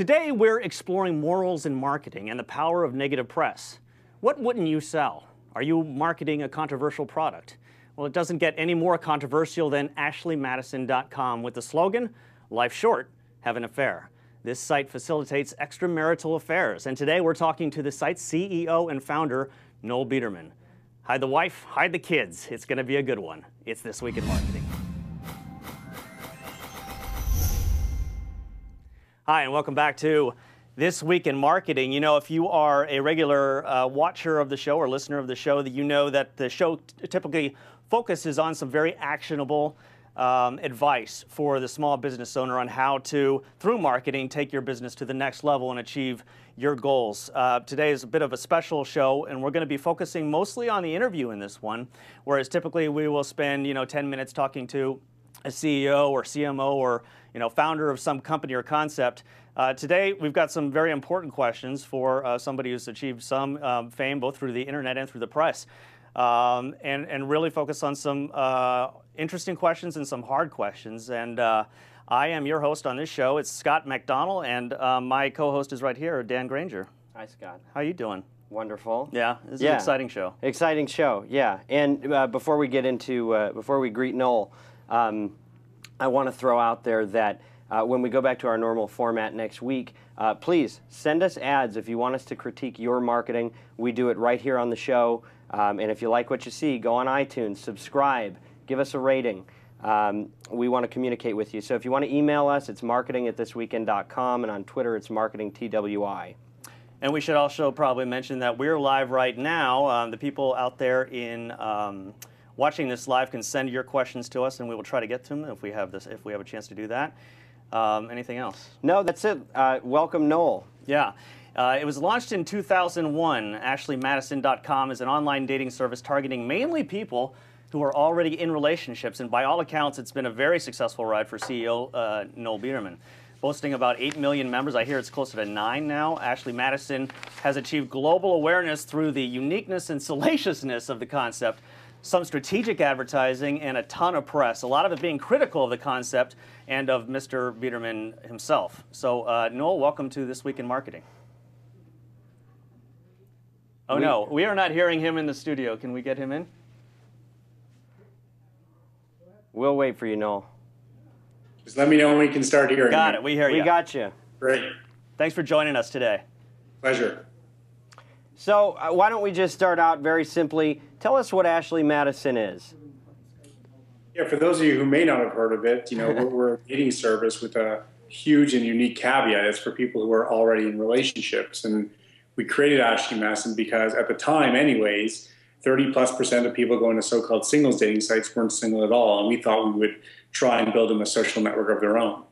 Today, we're exploring morals in marketing and the power of negative press. What wouldn't you sell? Are you marketing a controversial product? Well, it doesn't get any more controversial than ashleymadison.com with the slogan, "Life short, have an affair." This site facilitates extramarital affairs, and today we're talking to the site's CEO and founder, Noel Biderman. Hide the wife, hide the kids. It's going to be a good one. It's This Week in Marketing. Hi, and welcome back to This Week in Marketing. You know, if you are a regular watcher of the show or listener of the show, that you know that the show typically focuses on some very actionable advice for the small business owner on how to, through marketing, take your business to the next level and achieve your goals. Today is a bit of a special show, and we're going to be focusing mostly on the interview in this one, whereas typically we will spend, 10 minutes talking to a CEO or CMO or founder of some company or concept. Today, we've got some very important questions for somebody who's achieved some fame both through the internet and through the press, and really focus on some interesting questions and some hard questions. And I am your host on this show. It's Scott McDonald, and my co-host is right here, Dan Granger. Hi, Scott. How you doing? Wonderful. Yeah, this is an exciting show. Exciting show, yeah. And before we get into, before we greet Noel, I want to throw out there that when we go back to our normal format next week, please send us ads if you want us to critique your marketing. We do it right here on the show. And if you like what you see, go on iTunes, subscribe, give us a rating. We want to communicate with you. So if you want to email us, it's marketing@thisweekend.com, and on Twitter, it's marketingTWI. And we should also probably mention that we're live right now. The people out there in watching this live can send your questions to us, and we will try to get to them if we have a chance to do that. Anything else? No, that's it. Welcome, Noel. Yeah. It was launched in 2001. AshleyMadison.com is an online dating service targeting mainly people who are already in relationships, and by all accounts, it's been a very successful ride for CEO Noel Biderman. Boasting about 8 million members, I hear it's closer to 9 now. Ashley Madison has achieved global awareness through the uniqueness and salaciousness of the concept, some strategic advertising, and a ton of press, a lot of it being critical of the concept and of Mr. Biderman himself. So, Noel, welcome to This Week in Marketing. Oh, no, we are not hearing him in the studio. Can we get him in? We'll wait for you, Noel. Just let me know when we can start hearing you. Got it, we hear you. We got you. Great. Thanks for joining us today. Pleasure. So why don't we just start out very simply. Tell us what Ashley Madison is. Yeah, for those of you who may not have heard of it, we're a dating service with a huge and unique caveat. It's for people who are already in relationships. And we created Ashley Madison because at the time anyways, 30+% of people going to so-called singles dating sites weren't single at all. And we thought we would try and build them a social network of their own.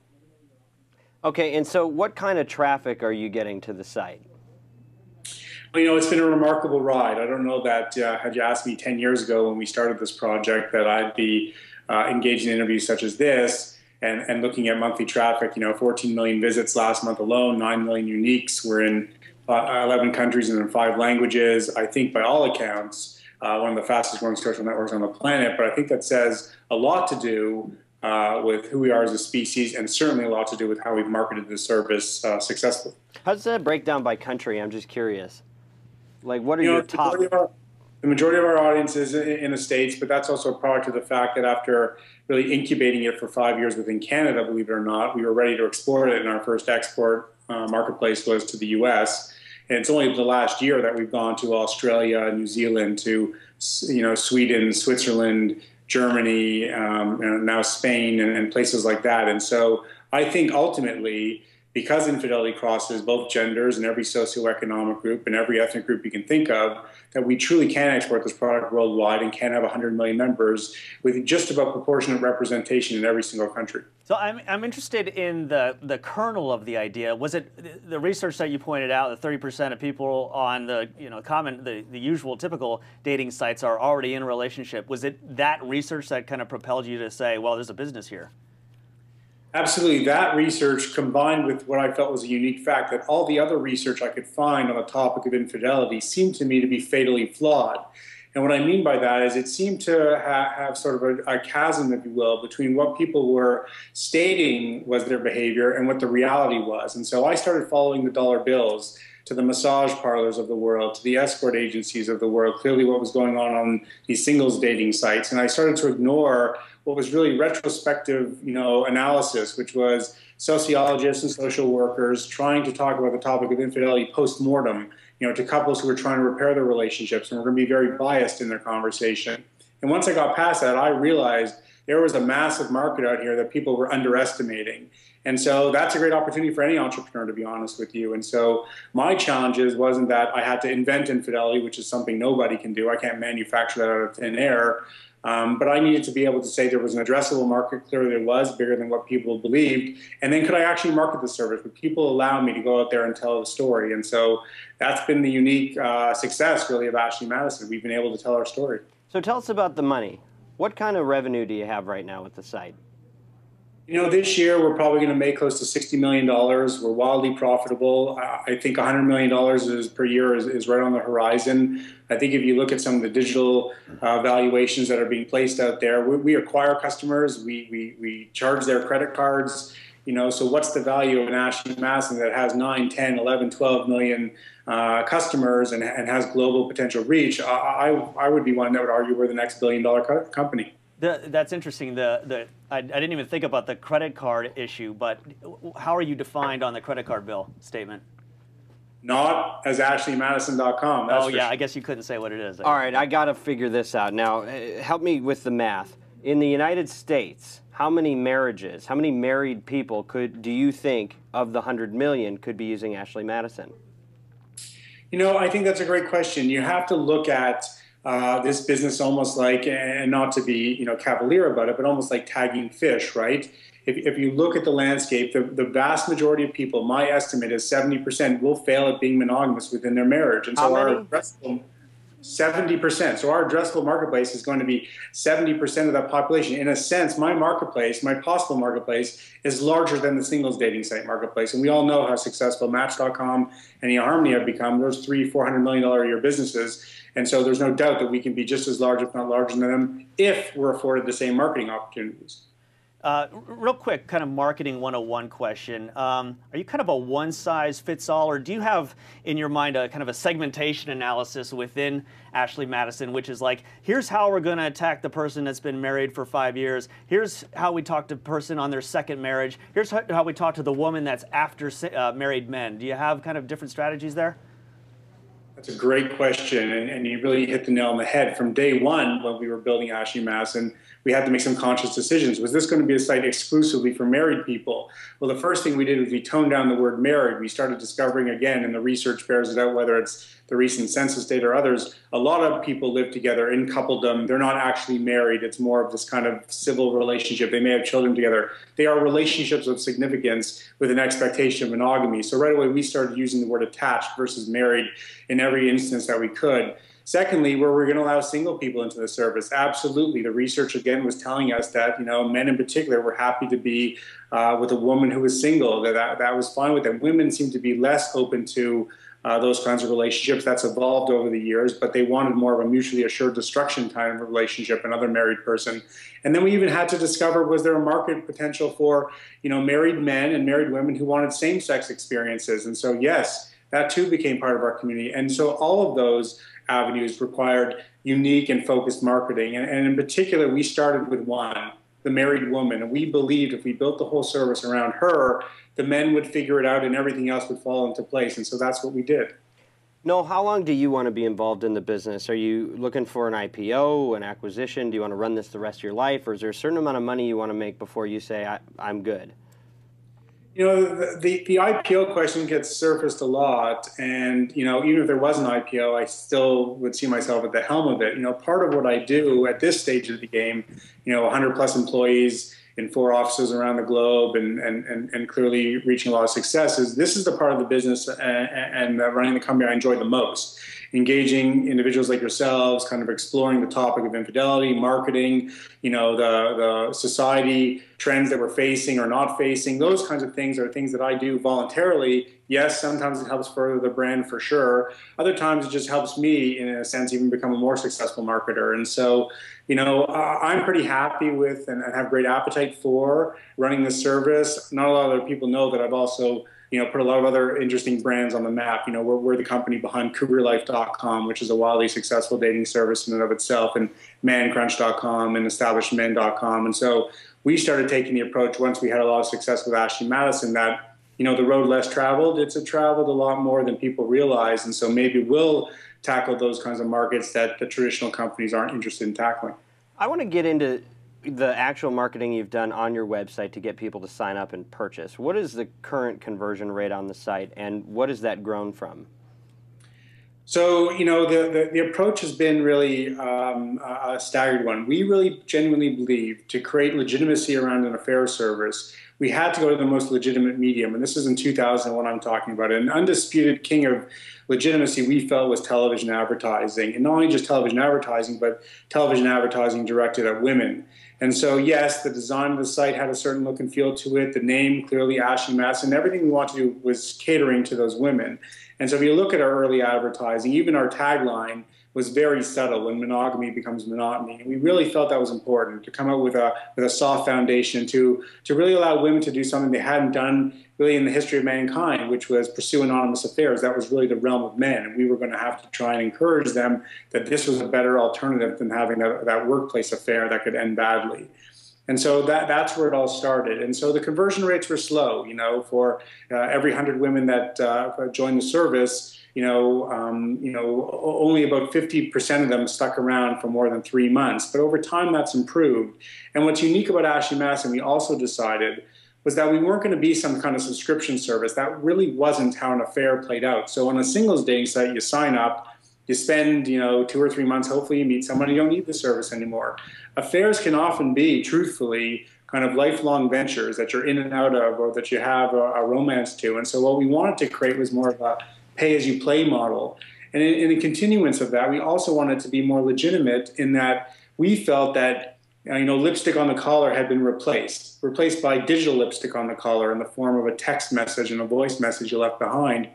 Okay, and so what kind of traffic are you getting to the site? Well, it's been a remarkable ride. I don't know that had you asked me 10 years ago when we started this project that I'd be engaged in interviews such as this and looking at monthly traffic, 14 million visits last month alone, 9 million uniques. We're in 11 countries and in 5 languages. I think by all accounts, one of the fastest growing social networks on the planet. But I think that says a lot to do with who we are as a species, and certainly a lot to do with how we've marketed this service successfully. How does that break down by country? I'm just curious. Like, what are your top? The majority of our audience is in the States, but that's also a product of the fact that after really incubating it for 5 years within Canada, believe it or not, we were ready to explore it, and our first export marketplace was to the U.S. And it's only the last year that we've gone to Australia, New Zealand, to Sweden, Switzerland, Germany, and now Spain, and places like that. And so I think ultimately, because infidelity crosses both genders and every socioeconomic group and every ethnic group you can think of, that we truly can export this product worldwide and can have 100 million members with just about proportionate representation in every single country. So I'm interested in the kernel of the idea. Was it the research that you pointed out that 30% of people on the the usual typical dating sites are already in a relationship? Was it that research that kind of propelled you to say, well, there's a business here? Absolutely. That research combined with what I felt was a unique fact that all the other research I could find on the topic of infidelity seemed to me to be fatally flawed. And what I mean by that is it seemed to have sort of a chasm, if you will, between what people were stating was their behavior and what the reality was. And so I started following the dollar bills to the massage parlors of the world, to the escort agencies of the world, clearly what was going on these singles dating sites. And I started to ignore what was really retrospective, analysis, which was sociologists and social workers trying to talk about the topic of infidelity post-mortem, to couples who were trying to repair their relationships and were going to be very biased in their conversation. And once I got past that, I realized there was a massive market out here that people were underestimating. And so that's a great opportunity for any entrepreneur, to be honest with you. And so my challenges wasn't that I had to invent infidelity, which is something nobody can do. I can't manufacture that out of thin air. But I needed to be able to say there was an addressable market. Clearly there was, bigger than what people believed. And then could I actually market the service? Would people allow me to go out there and tell the story? And so that's been the unique success, really, of Ashley Madison. We've been able to tell our story. So tell us about the money. What kind of revenue do you have right now with the site? This year we're probably going to make close to $60 million. We're wildly profitable. I think $100 million per year is right on the horizon. I think if you look at some of the digital valuations that are being placed out there, we acquire customers, we charge their credit cards. So what's the value of an Ashley Madison that has 9, 10, 11, 12 million customers and has global potential reach? I would be one that would argue we're the next billion-dollar company. That's interesting. I didn't even think about the credit card issue, but how are you defined on the credit card bill statement? Not as AshleyMadison.com. Oh, yeah, I guess you couldn't say what it is. All right, I got to figure this out. Now, help me with the math. In the United States, how many marriages, how many married people do you think of the 100 million could be using Ashley Madison? I think that's a great question. You have to look at this business almost like, and not to be cavalier about it, but almost like tagging fish, right? If you look at the landscape, the vast majority of people, my estimate is 70% will fail at being monogamous within their marriage. And so our addressable 70%. So our addressable marketplace is going to be 70% of that population. In a sense, my marketplace, my possible marketplace, is larger than the singles dating site marketplace. And we all know how successful Match.com and eHarmony have become. Those $300-400 million a year businesses. And so there's no doubt that we can be just as large, if not larger than them, if we're afforded the same marketing opportunities. Real quick, kind of marketing 101 question. Are you kind of a one-size-fits-all, or do you have in your mind a kind of a segmentation analysis within Ashley Madison, which is like, here's how we're going to attack the person that's been married for 5 years. Here's how we talk to the person on their second marriage. Here's how we talk to the woman that's after married men. Do you have kind of different strategies there? That's a great question, and you really hit the nail on the head. From day one, when we were building Ashley Madison, we had to make some conscious decisions. Was this going to be a site exclusively for married people? Well, the first thing we did was we toned down the word married. We started discovering, again, and the research bears it out, whether it's the recent census data or others, a lot of people live together in coupledom. They're not actually married. It's more of this kind of civil relationship. They may have children together. They are relationships of significance with an expectation of monogamy. So right away, we started using the word attached versus married in every instance that we could. Secondly, were we going to allow single people into the service? Absolutely. The research, again, was telling us that, men in particular were happy to be with a woman who was single, that was fine with them. Women seem to be less open to those kinds of relationships. That's evolved over the years, but they wanted more of a mutually assured destruction kind of relationship, another married person. And then we even had to discover, was there a market potential for, married men and married women who wanted same-sex experiences? And so, yes, that too became part of our community. And so all of those avenues required unique and focused marketing. And in particular, we started with one, the married woman. And we believed if we built the whole service around her, the men would figure it out and everything else would fall into place. And so that's what we did. Noel, how long do you want to be involved in the business? Are you looking for an IPO, an acquisition? Do you want to run this the rest of your life? Or is there a certain amount of money you want to make before you say, I'm good? The IPO question gets surfaced a lot, and even if there was an IPO, I still would see myself at the helm of it. Part of what I do at this stage of the game, 100+ employees in 4 offices around the globe, and clearly reaching a lot of success, is this is the part of the business and running the company I enjoy the most. engaging individuals like yourselves, kind of exploring the topic of infidelity, marketing, the society trends that we're facing or not facing. Those kinds of things are things that I do voluntarily. Yes, sometimes it helps further the brand for sure. Other times it just helps me, in a sense, even become a more successful marketer. And so, I'm pretty happy with and have great appetite for running this service. Not a lot of other people know that I've also put a lot of other interesting brands on the map. We're the company behind CougarLife.com, which is a wildly successful dating service in and of itself, and ManCrunch.com and EstablishedMen.com. And so we started taking the approach once we had a lot of success with Ashley Madison that, the road less traveled, it's traveled a lot more than people realize. And so maybe we'll tackle those kinds of markets that the traditional companies aren't interested in tackling. I want to get into the actual marketing you've done on your website to get people to sign up and purchase. What is the current conversion rate on the site, and what has that grown from? So, the approach has been really a staggered one. We really genuinely believe to create legitimacy around an affair service, we had to go to the most legitimate medium. And this is in 2001 I'm talking about. An undisputed king of legitimacy we felt was television advertising. And not only just television advertising, but television advertising directed at women. And so, yes, the design of the site had a certain look and feel to it. The name, clearly Ashley Madison, everything we wanted to do was catering to those women. And so if you look at our early advertising, even our tagline was very subtle: when monogamy becomes monotony. And we really felt that was important, to come out with a soft foundation to really allow women to do something they hadn't done really in the history of mankind, which was pursue anonymous affairs. That was really the realm of men. And we were going to have to try and encourage them that this was a better alternative than having that workplace affair that could end badly. And so that's where it all started. And so the conversion rates were slow. For every 100 women that joined the service, only about 50% of them stuck around for more than 3 months. But over time, that's improved. And what's unique about Ashley Madison, we also decided, was that we weren't going to be some kind of subscription service. That really wasn't how an affair played out. So on a singles dating site, you sign up, you spend 2 or 3 months, hopefully you meet someone, you don't need the service anymore. Affairs can often be, truthfully, kind of lifelong ventures that you're in and out of, or that you have a romance to. And so what we wanted to create was more of a pay-as-you-play model. And in the continuance of that, we also wanted to be more legitimate in that we felt that lipstick on the collar had been replaced by digital lipstick on the collar in the form of a text message and a voice message you left behind.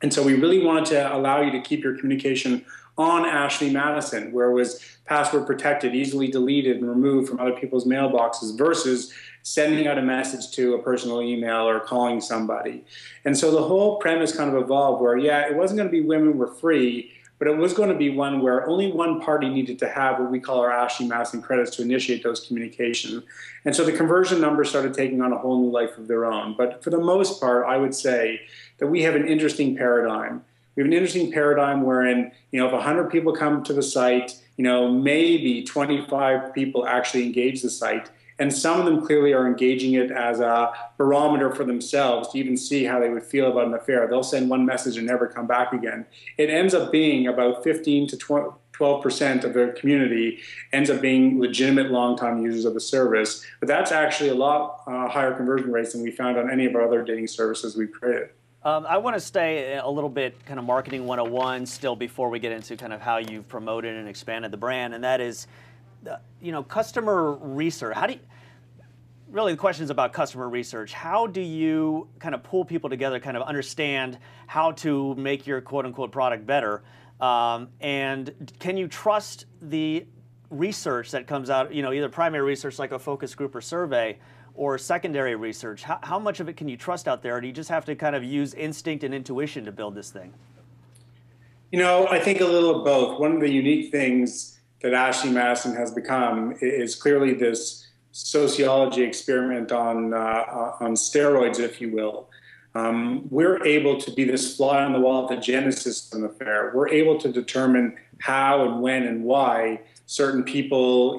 And so we really wanted to allow you to keep your communication on Ashley Madison, where it was password protected, easily deleted and removed from other people's mailboxes, versus sending out a message to a personal email or calling somebody. And so the whole premise kind of evolved where, it wasn't going to be women were free, but it was going to be one where only one party needed to have what we call our Ashley Madison credits to initiate those communications. And so the conversion numbers started taking on a whole new life of their own. But for the most part, I would say that we have an interesting paradigm. We have an interesting paradigm wherein, if 100 people come to the site, maybe 25 people actually engage the site. And some of them clearly are engaging it as a barometer for themselves to even see how they would feel about an affair. They'll send one message and never come back again. It ends up being about 15 to 12% of the community ends up being legitimate long-time users of the service. But that's actually a lot higher conversion rates than we found on any of our other dating services we've created. I want to stay a little bit kind of marketing 101 still before we get into kind of how you've promoted and expanded the brand, and that is, customer research. Really the question is about customer research. How do you kind of pull people together, kind of understand how to make your quote-unquote product better? And can you trust the research that comes out, either primary research like a focus group or survey, or secondary research? How much of it can you trust out there? Or do you just have to kind of use instinct and intuition to build this thing? I think a little of both. One of the unique things that Ashley Madison has become is clearly this sociology experiment on steroids, if you will. We're able to be this fly on the wall at the genesis of an affair. We're able to determine how and when and why certain people,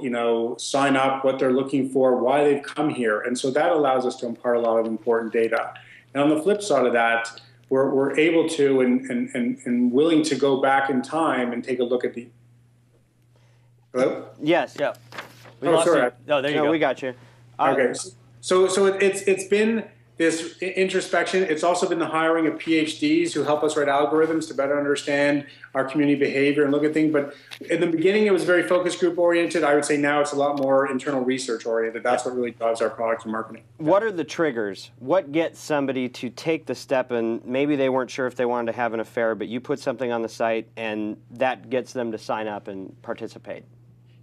sign up, what they're looking for, why they've come here. And so that allows us to impart a lot of important data. And on the flip side of that, we're able to and willing to go back in time and take a look at the... Hello? Yes. Yeah. Sorry. No, there you go. We got you. Okay. So it's been this introspection. It's also been the hiring of PhDs who help us write algorithms to better understand our community behavior and look at things. But in the beginning, it was very focus group oriented. I would say now it's a lot more internal research oriented. That's what really drives our product and marketing. What are the triggers? What gets somebody to take the step, and maybe they weren't sure if they wanted to have an affair, but you put something on the site and that gets them to sign up and participate?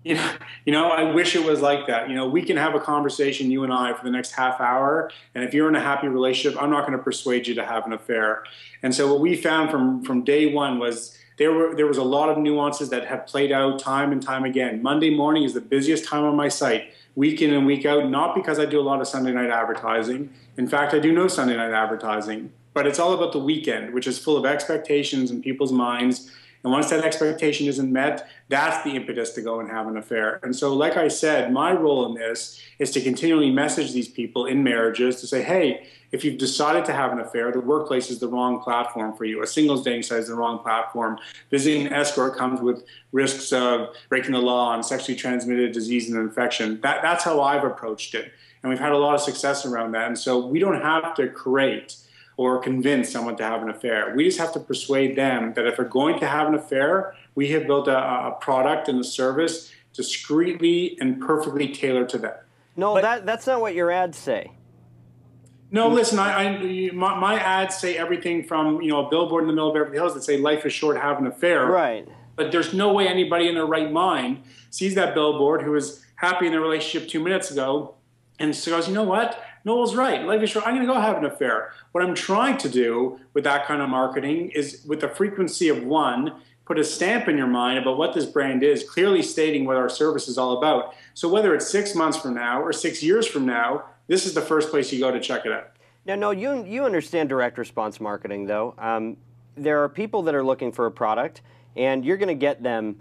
You know, I wish it was like that. You know, we can have a conversation, you and I, for the next half hour, and if you're in a happy relationship, I'm not going to persuade you to have an affair. And so what we found from day one was there was a lot of nuances that have played out time and time again. Monday morning is the busiest time on my site, week in and week out, not because I do a lot of Sunday night advertising. In fact, I do no Sunday night advertising, but it's all about the weekend, which is full of expectations in people's minds. And once that expectation isn't met, that's the impetus to go and have an affair. And so, like I said, my role in this is to continually message these people in marriages to say, hey, if you've decided to have an affair, the workplace is the wrong platform for you. A singles dating site is the wrong platform. Visiting an escort comes with risks of breaking the law and sexually transmitted disease and infection. That's how I've approached it. And we've had a lot of success around that. And so we don't have to create or convince someone to have an affair. We just have to persuade them that if they're going to have an affair, we have built a product and a service discreetly and perfectly tailored to them. No, that's not what your ads say. No, listen, my ads say everything from, you know, a billboard in the middle of Beverly Hills that say life is short, have an affair. Right. But there's no way anybody in their right mind sees that billboard who was happy in their relationship 2 minutes ago and so goes, you know what? Noel's right. Life is short. I'm going to go have an affair. What I'm trying to do with that kind of marketing is, with the frequency of one, put a stamp in your mind about what this brand is, clearly stating what our service is all about. So whether it's 6 months from now or 6 years from now, this is the first place you go to check it out. Now, no, you understand direct response marketing, though. There are people that are looking for a product, and you're going to get them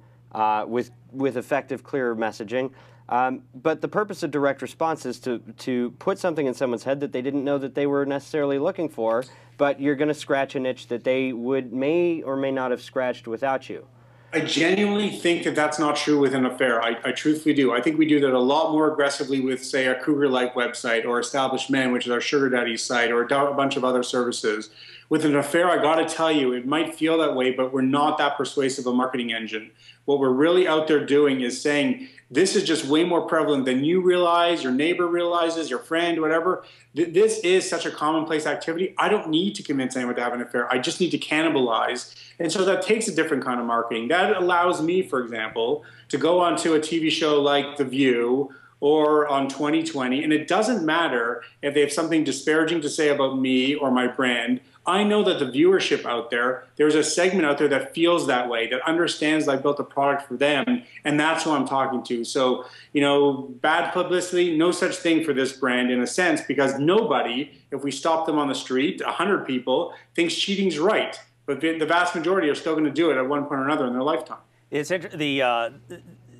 with effective, clear messaging. But the purpose of direct response is to put something in someone's head that they didn't know that they were necessarily looking for, but you're going to scratch an itch that they may or may not have scratched without you. I genuinely think that that's not true with an affair. I truthfully do. I think we do that a lot more aggressively with, say, our Cougar Life website or Established Men, which is our sugar daddy site, or a bunch of other services. With an affair, I got to tell you, it might feel that way, but we're not that persuasive a marketing engine. What we're really out there doing is saying, this is just way more prevalent than you realize, your neighbor realizes, your friend, whatever. This is such a commonplace activity. I don't need to convince anyone to have an affair. I just need to cannibalize. And so that takes a different kind of marketing. That allows me, for example, to go onto a TV show like The View or on 2020, and it doesn't matter if they have something disparaging to say about me or my brand. I know that the viewership out there, there's a segment out there that feels that way, that understands that I built a product for them, and that's who I'm talking to. So, you know, bad publicity, no such thing for this brand in a sense, because nobody, if we stop them on the street, 100 people, thinks cheating's right. But the vast majority are still going to do it at one point or another in their lifetime.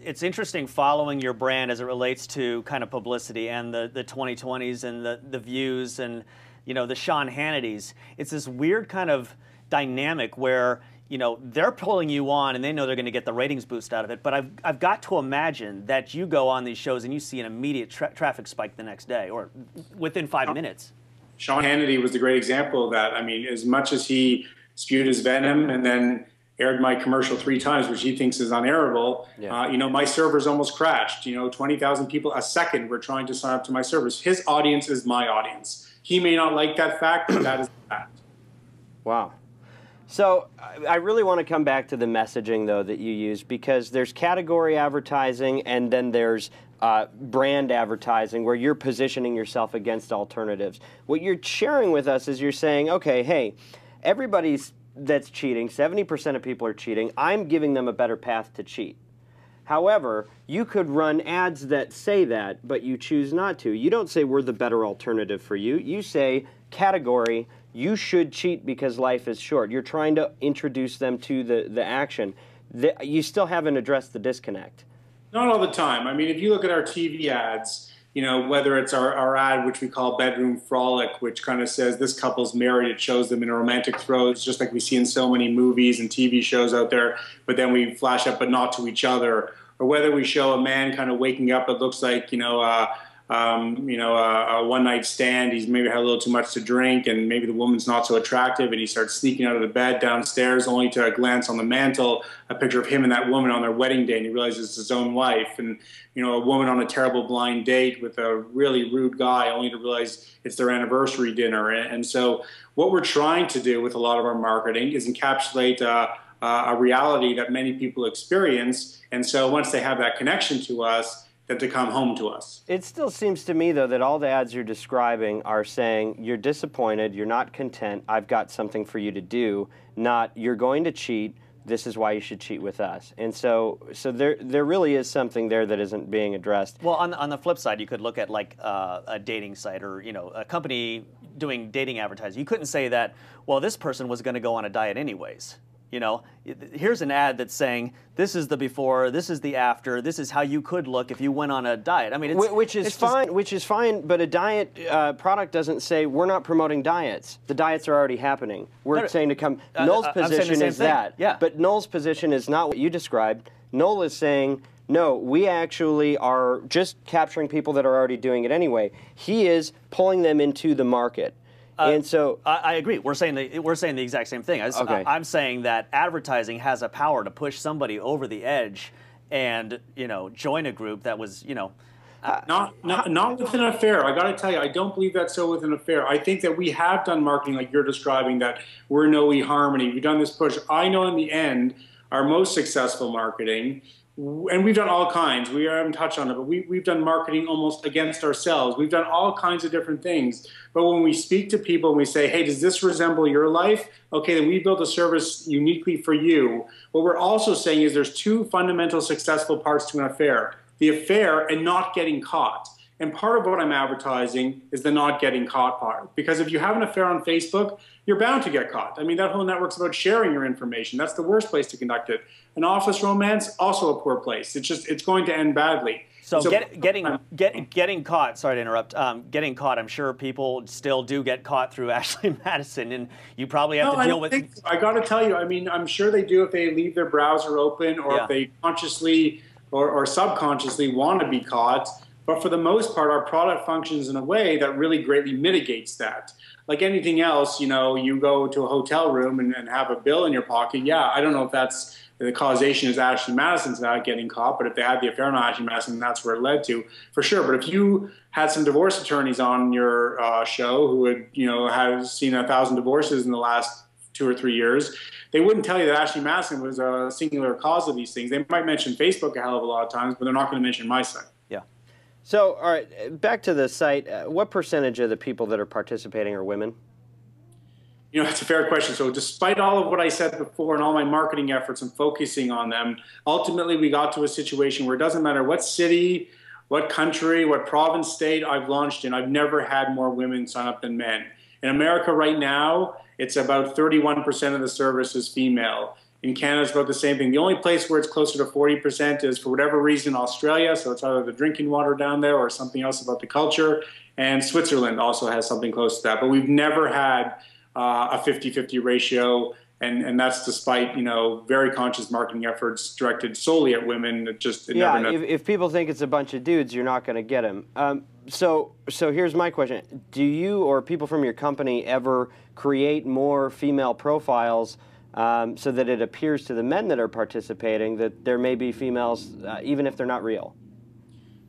It's interesting following your brand as it relates to kind of publicity and the 2020s and the views and, you know, the Sean Hannitys. It's this weird kind of dynamic where, you know, they're pulling you on and they know they're going to get the ratings boost out of it. But I've got to imagine that you go on these shows and you see an immediate traffic spike the next day or within 5 minutes. Sean Hannity was the great example of that. I mean, as much as he spewed his venom and then aired my commercial 3 times, which he thinks is unairable, you know, my servers almost crashed. You know, 20,000 people a second were trying to sign up to my service. His audience is my audience. He may not like that fact, but that is the fact. Wow. So I really want to come back to the messaging, though, that you use, because there's category advertising and then there's brand advertising where you're positioning yourself against alternatives. What you're sharing with us is you're saying, okay, hey, everybody's that's cheating, 70% of people are cheating. I'm giving them a better path to cheat. However, you could run ads that say that, but you choose not to. You don't say we're the better alternative for you. You say, category, you should cheat because life is short. You're trying to introduce them to the action. You still haven't addressed the disconnect. Not all the time. I mean, if you look at our TV ads, you know, whether it's our ad, which we call Bedroom Frolic, which kind of says this couple's married, it shows them in a romantic throes, just like we see in so many movies and TV shows out there, but then we flash up, but not to each other. Or whether we show a man kind of waking up, it looks like, you know, a one-night stand. He's maybe had a little too much to drink, and maybe the woman's not so attractive, and he starts sneaking out of the bed downstairs only to glance on the mantle, a picture of him and that woman on their wedding day, and he realizes it's his own wife. And, a woman on a terrible blind date with a really rude guy only to realize it's their anniversary dinner. And so what we're trying to do with a lot of our marketing is encapsulate a reality that many people experience. And so once they have that connection to us, that to come home to us. It still seems to me, though, that all the ads you're describing are saying you're disappointed, you're not content, I've got something for you to do, not you're going to cheat, this is why you should cheat with us. And so there really is something there that isn't being addressed. Well, on the flip side, you could look at like a dating site or a company doing dating advertising. You couldn't say that, well, this person was going to go on a diet anyways. Here's an ad that's saying this is the before, this is the after, this is how you could look if you went on a diet. I mean, which is fine. But a diet product doesn't say we're not promoting diets. The diets are already happening. We're saying to come. Noel's position is that. Yeah. But Noel's position is not what you described. Noel is saying, no, we actually are just capturing people that are already doing it anyway. He is pulling them into the market. And so I agree. We're saying the exact same thing. I'm saying that advertising has a power to push somebody over the edge, and join a group that was not within a fair. I got to tell you, I don't believe that's so within a fair. I think that we have done marketing like you're describing, that we're no eHarmony. We've done this push. I know in the end, our most successful marketing. And we've done all kinds. We haven't touched on it, but we've done marketing almost against ourselves. We've done all kinds of different things. But when we speak to people and we say, hey, does this resemble your life? Okay, then we built a service uniquely for you. What we're also saying is there's two fundamental successful parts to an affair: the affair and not getting caught. And part of what I'm advertising is the not getting caught part. Because if you have an affair on Facebook, you're bound to get caught. I mean, that whole network's about sharing your information. That's the worst place to conduct it. An office romance, also a poor place. It's going to end badly. So getting caught, sorry to interrupt, getting caught, I'm sure people still do get caught through Ashley Madison, and you probably have to deal with... I got to tell you, I mean, I'm sure they do if they leave their browser open, or if they consciously or subconsciously want to be caught. But for the most part, our product functions in a way that really greatly mitigates that. Like anything else, you go to a hotel room and have a bill in your pocket. Yeah, I don't know if that's the causation is Ashley Madison's not getting caught, but if they had the affair on Ashley Madison, that's where it led to, for sure. But if you had some divorce attorneys on your show who would, have seen 1,000 divorces in the last 2 or 3 years, they wouldn't tell you that Ashley Madison was a singular cause of these things. They might mention Facebook a hell of a lot of times, but they're not going to mention my site. Yeah. So, all right, back to the site. What percentage of the people that are participating are women? It's a fair question. So despite all of what I said before and all my marketing efforts and focusing on them, ultimately we got to a situation where it doesn't matter what city, what country, what province, state I've launched in, I've never had more women sign up than men. In America right now, it's about 31% of the service is female. In Canada, it's about the same thing. The only place where it's closer to 40% is, for whatever reason, Australia. So it's either the drinking water down there or something else about the culture. And Switzerland also has something close to that. But we've never had a 50-50 ratio, and that's despite very conscious marketing efforts directed solely at women. If people think it's a bunch of dudes, you're not going to get them. So here's my question: do you or people from your company ever create more female profiles so that it appears to the men that are participating that there may be females, even if they're not real?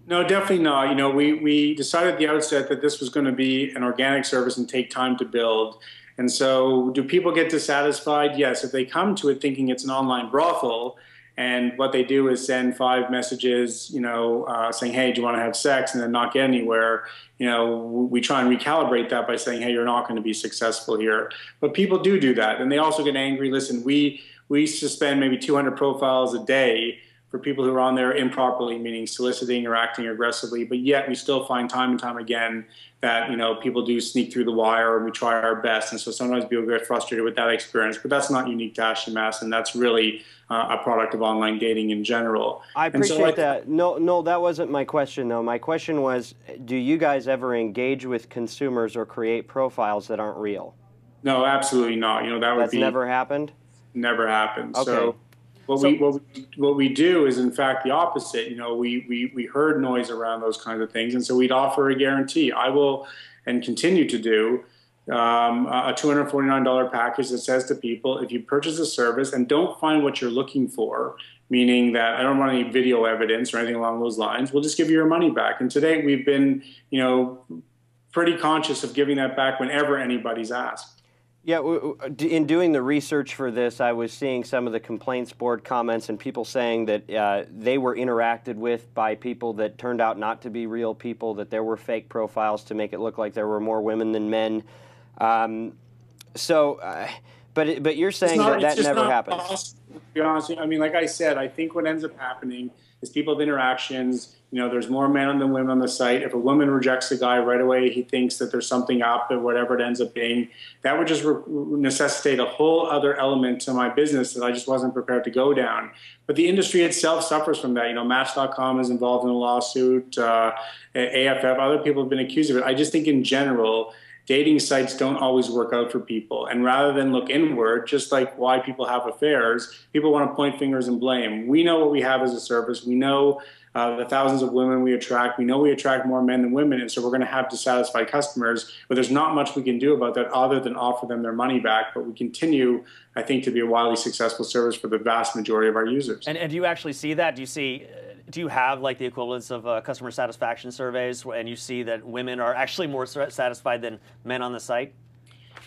No, definitely not. We decided at the outset that this was going to be an organic service and take time to build. And so do people get dissatisfied? Yes. If they come to it thinking it's an online brothel, and what they do is send 5 messages, saying, hey, do you want to have sex, and then not get anywhere, we try and recalibrate that by saying, hey, you're not going to be successful here. But people do that. And they also get angry. Listen, we suspend maybe 200 profiles a day for people who are on there improperly, meaning soliciting or acting aggressively, but yet we still find time and time again that people do sneak through the wire, and we try our best. And so sometimes people get frustrated with that experience, but that's not unique to Ashley Madison. That's really a product of online dating in general. I appreciate that. No, that wasn't my question, though. My question was, do you guys ever engage with consumers or create profiles that aren't real? No, absolutely not. That's never happened? Never happened. Okay. So What we do is, in fact, the opposite. You know, we heard noise around those kinds of things, and so we'd offer a guarantee. I will, and continue to do, a $249 package that says to people, if you purchase a service and don't find what you're looking for, meaning that I don't want any video evidence or anything along those lines, we'll just give you your money back. And today we've been, you know, pretty conscious of giving that back whenever anybody's asked. Yeah, in doing the research for this, I was seeing some of the complaints board comments and people saying that they were interacted with by people that turned out not to be real people, that there were fake profiles to make it look like there were more women than men. But you're saying that never happens. Possible, to be honest, I mean, like I said, I think what ends up happening is people have interactions. You know, there's more men than women on the site. If a woman rejects a guy right away, he thinks that there's something up or whatever it ends up being. That would just necessitate a whole other element to my business that I just wasn't prepared to go down. But the industry itself suffers from that. You know, Match.com is involved in a lawsuit. AFF, other people have been accused of it. I just think in general, dating sites don't always work out for people. And rather than look inward, just like why people have affairs, people want to point fingers and blame. We know what we have as a service. We know the thousands of women we attract. We know we attract more men than women, and so we're going to have dissatisfied customers. But there's not much we can do about that other than offer them their money back. But we continue, I think, to be a wildly successful service for the vast majority of our users. And do you actually see that? Do you have like the equivalents of customer satisfaction surveys, and you see that women are actually more satisfied than men on the site?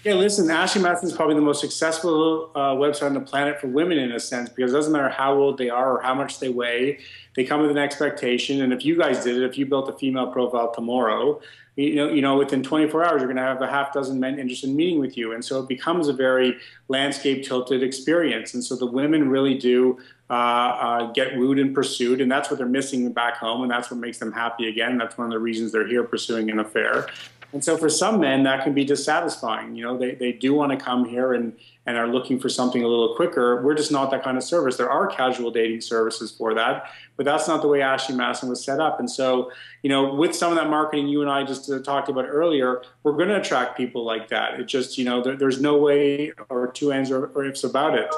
Yeah, listen, Ashley Madison is probably the most successful website on the planet for women in a sense, because it doesn't matter how old they are or how much they weigh. They come with an expectation, and if you guys did it, if you built a female profile tomorrow, you know, within 24 hours, you're going to have a half dozen men interested in meeting with you. And so it becomes a very landscape-tilted experience. And so the women really do get wooed and pursued, and that's what they're missing back home, and that's what makes them happy again. That's one of the reasons they're here pursuing an affair. And so for some men, that can be dissatisfying. You know, they do want to come here and are looking for something a little quicker. We're just not that kind of service. There are casual dating services for that, but that's not the way Ashley Madison was set up. And so, you know, with some of that marketing you and I just talked about earlier, we're going to attract people like that. It just, you know, there's no way or two ands or ifs about it.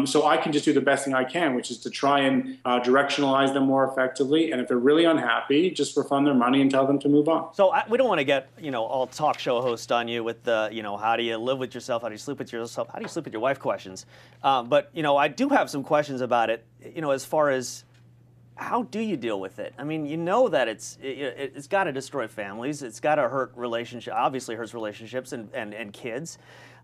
So I can just do the best thing I can, which is to try and directionalize them more effectively. And if they're really unhappy, just refund their money and tell them to move on. So we don't want to get, you know, all talk show host on you with the, you know, how do you live with yourself? How do you sleep with yourself? How do you sleep with your wife questions? But, you know, I do have some questions about it, you know, as far as how do you deal with it? I mean, you know that it's got to destroy families. It's got to hurt relationships, obviously hurts relationships and kids.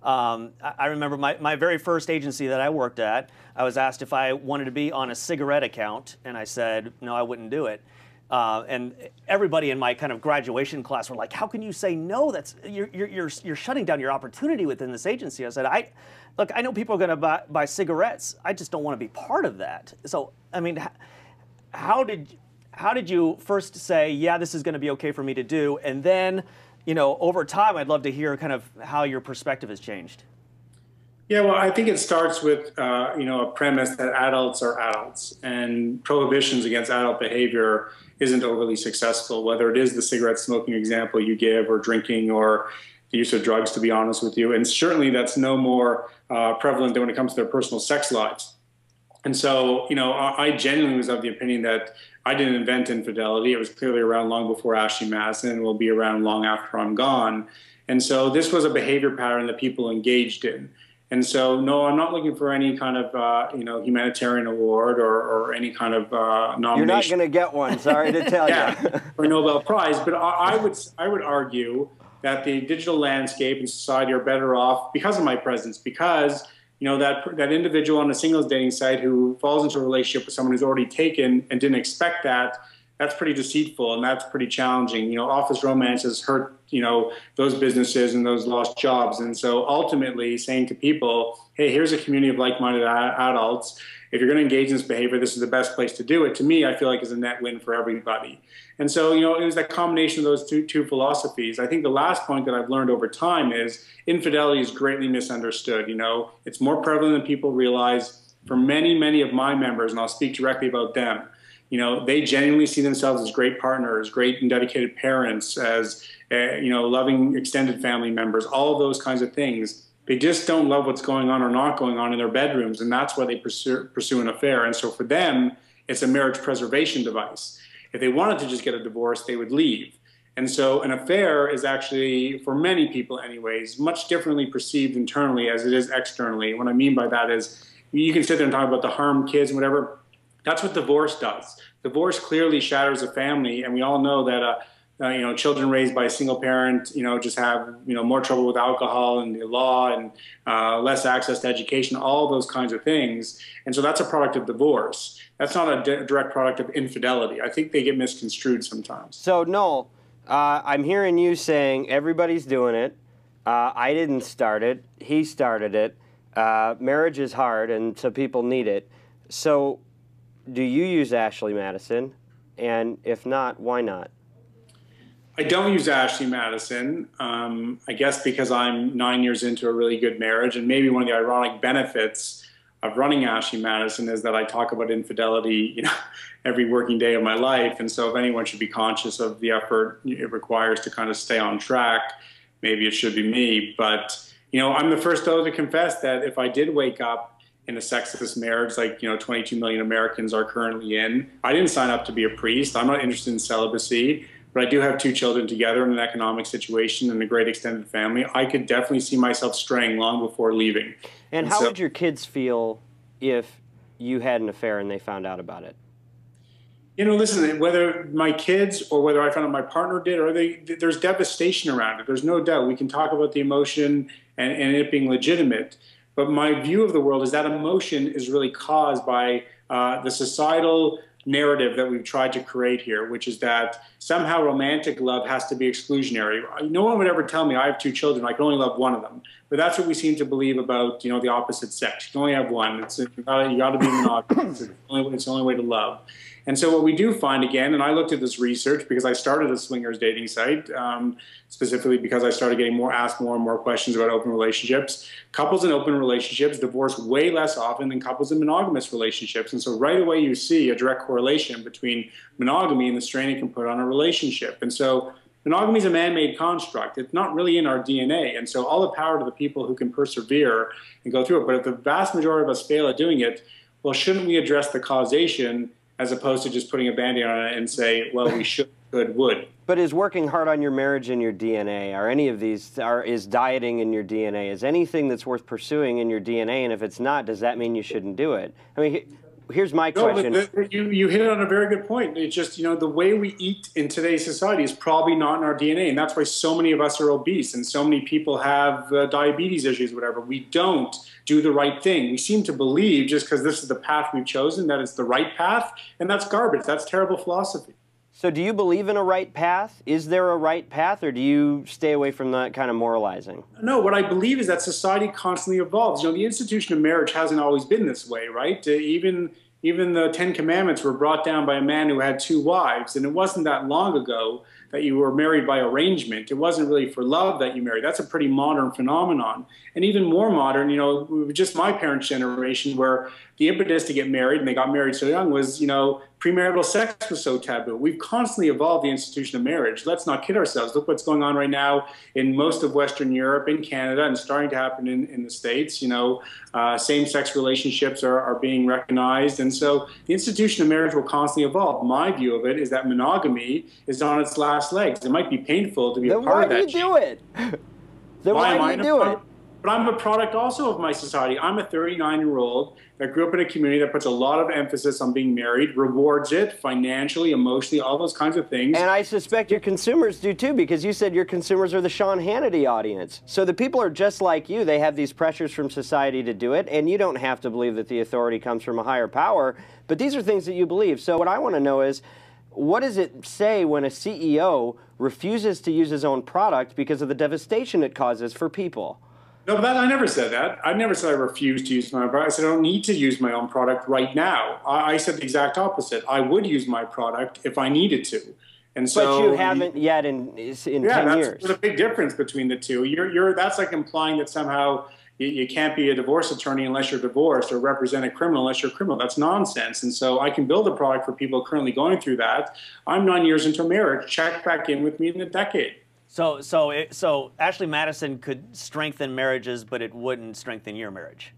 I remember my very first agency that I worked at, I was asked if I wanted to be on a cigarette account, and I said, no, I wouldn't do it. And everybody in my kind of graduation class were like, how can you say no? You're shutting down your opportunity within this agency. I said, look, I know people are going to buy cigarettes. I just don't want to be part of that. So, I mean, how did you first say, yeah, this is going to be okay for me to do, and then, you know, over time, I'd love to hear kind of how your perspective has changed. Yeah, well, I think it starts with, you know, a premise that adults are adults, and prohibitions against adult behavior isn't overly successful, whether it is the cigarette smoking example you give, or drinking, or the use of drugs, to be honest with you. And certainly that's no more prevalent than when it comes to their personal sex lives. And so, you know, I genuinely was of the opinion that I didn't invent infidelity. It was clearly around long before Ashley Madison, and will be around long after I'm gone. And so this was a behavior pattern that people engaged in. And so, no, I'm not looking for any kind of, you know, humanitarian award or any kind of nomination. You're not going to get one, sorry to tell you. Or a Nobel Prize. But I would argue that the digital landscape and society are better off because of my presence, because, you know, that individual on a singles dating site who falls into a relationship with someone who's already taken and didn't expect that, that's pretty deceitful, and that's pretty challenging. You know, office romance has hurt, you know, those businesses and those lost jobs. And so ultimately saying to people, hey, here's a community of like-minded adults. If you're going to engage in this behavior, this is the best place to do it. To me, I feel like is a net win for everybody. And so, you know, it was that combination of those two philosophies. I think the last point that I've learned over time is infidelity is greatly misunderstood. You know, it's more prevalent than people realize. For many, many of my members, and I'll speak directly about them, you know, they genuinely see themselves as great partners, great and dedicated parents, as, you know, loving extended family members, all of those kinds of things. They just don't love what's going on or not going on in their bedrooms, and that's why they pursue an affair. And so for them, it's a marriage preservation device. If they wanted to just get a divorce, they would leave. And so an affair is actually, for many people anyways, much differently perceived internally as it is externally. What I mean by that is, you can sit there and talk about the harm kids and whatever. That's what divorce does. Divorce clearly shatters a family, and we all know that children raised by a single parent, just have more trouble with alcohol and the law and less access to education, all those kinds of things. And so that's a product of divorce. That's not a direct product of infidelity. I think they get misconstrued sometimes. So Noel, I'm hearing you saying everybody's doing it. I didn't start it. He started it. Marriage is hard, and so people need it. So do you use Ashley Madison? And if not, why not? I don't use Ashley Madison, I guess because I'm 9 years into a really good marriage, and maybe one of the ironic benefits of running Ashley Madison is that I talk about infidelity, every working day of my life. And so if anyone should be conscious of the effort it requires to kind of stay on track, maybe it should be me. But, I'm the first though to confess that if I did wake up in a sexist marriage like, 22 million Americans are currently in, I didn't sign up to be a priest. I'm not interested in celibacy. But I do have 2 children together in an economic situation and a great extended family. I could definitely see myself straying long before leaving. And how would your kids feel if you had an affair and they found out about it? Listen, whether my kids or whether I found out my partner did, there's devastation around it. There's no doubt. We can talk about the emotion and it being legitimate. But my view of the world is that emotion is really caused by the societal narrative that we've tried to create here, which is that somehow romantic love has to be exclusionary. No one would ever tell me I have 2 children, I can only love one of them. But that's what we seem to believe about, the opposite sex. You can only have one. You got to be monogamous. It's the only way to love. And so what we do find, again, and I looked at this research because I started a swingers dating site, specifically because I started getting asked more and more questions about open relationships. Couples in open relationships divorce way less often than couples in monogamous relationships. And so right away you see a direct correlation between monogamy and the strain it can put on a relationship. And so monogamy is a man-made construct. It's not really in our DNA. And so all the power to the people who can persevere and go through it. But if the vast majority of us fail at doing it, well, shouldn't we address the causation as opposed to just putting a Band-Aid on it and say, well, we should, could, would. But is working hard on your marriage in your DNA? Are any of these, is dieting in your DNA? Is anything that's worth pursuing in your DNA? And if it's not, does that mean you shouldn't do it? I mean, here's my question. You hit it on a very good point. It's just, the way we eat in today's society is probably not in our DNA. And that's why so many of us are obese and so many people have diabetes issues, whatever. We don't do the right thing. We seem to believe just because this is the path we've chosen that it's the right path. And that's garbage. That's terrible philosophy. So do you believe in a right path? Is there a right path, or do you stay away from that kind of moralizing? No, what I believe is that society constantly evolves. The institution of marriage hasn't always been this way, right? Even the 10 Commandments were brought down by a man who had 2 wives, and it wasn't that long ago that you were married by arrangement. It wasn't really for love that you married. That's a pretty modern phenomenon. And even more modern, just my parents' generation, where the impetus to get married, and they got married so young, was, premarital sex was so taboo. We've constantly evolved the institution of marriage. Let's not kid ourselves. Look what's going on right now in most of Western Europe, in Canada, and starting to happen in the States. Same-sex relationships are being recognized. And so the institution of marriage will constantly evolve. My view of it is that monogamy is on its last legs. It might be painful to be a part of that. Then why do you do it? Then why do you do it? But I'm a product also of my society. I'm a 39-year-old that grew up in a community that puts a lot of emphasis on being married, rewards it financially, emotionally, all those kinds of things. And I suspect your consumers do too, because you said your consumers are the Sean Hannity audience. So the people are just like you. They have these pressures from society to do it, and you don't have to believe that the authority comes from a higher power, but these are things that you believe. So what I want to know is, what does it say when a CEO refuses to use his own product because of the devastation it causes for people? No, but I never said that. I never said I refuse to use my own product. I said I don't need to use my own product right now. I said the exact opposite. I would use my product if I needed to. And so, but you haven't yet in 10 years. There's a big difference between the two. That's like implying that somehow you can't be a divorce attorney unless you're divorced, or represent a criminal unless you're a criminal. That's nonsense. And so I can build a product for people currently going through that. I'm 9 years into a marriage. Check back in with me in a decade. So Ashley Madison could strengthen marriages, but it wouldn't strengthen your marriage.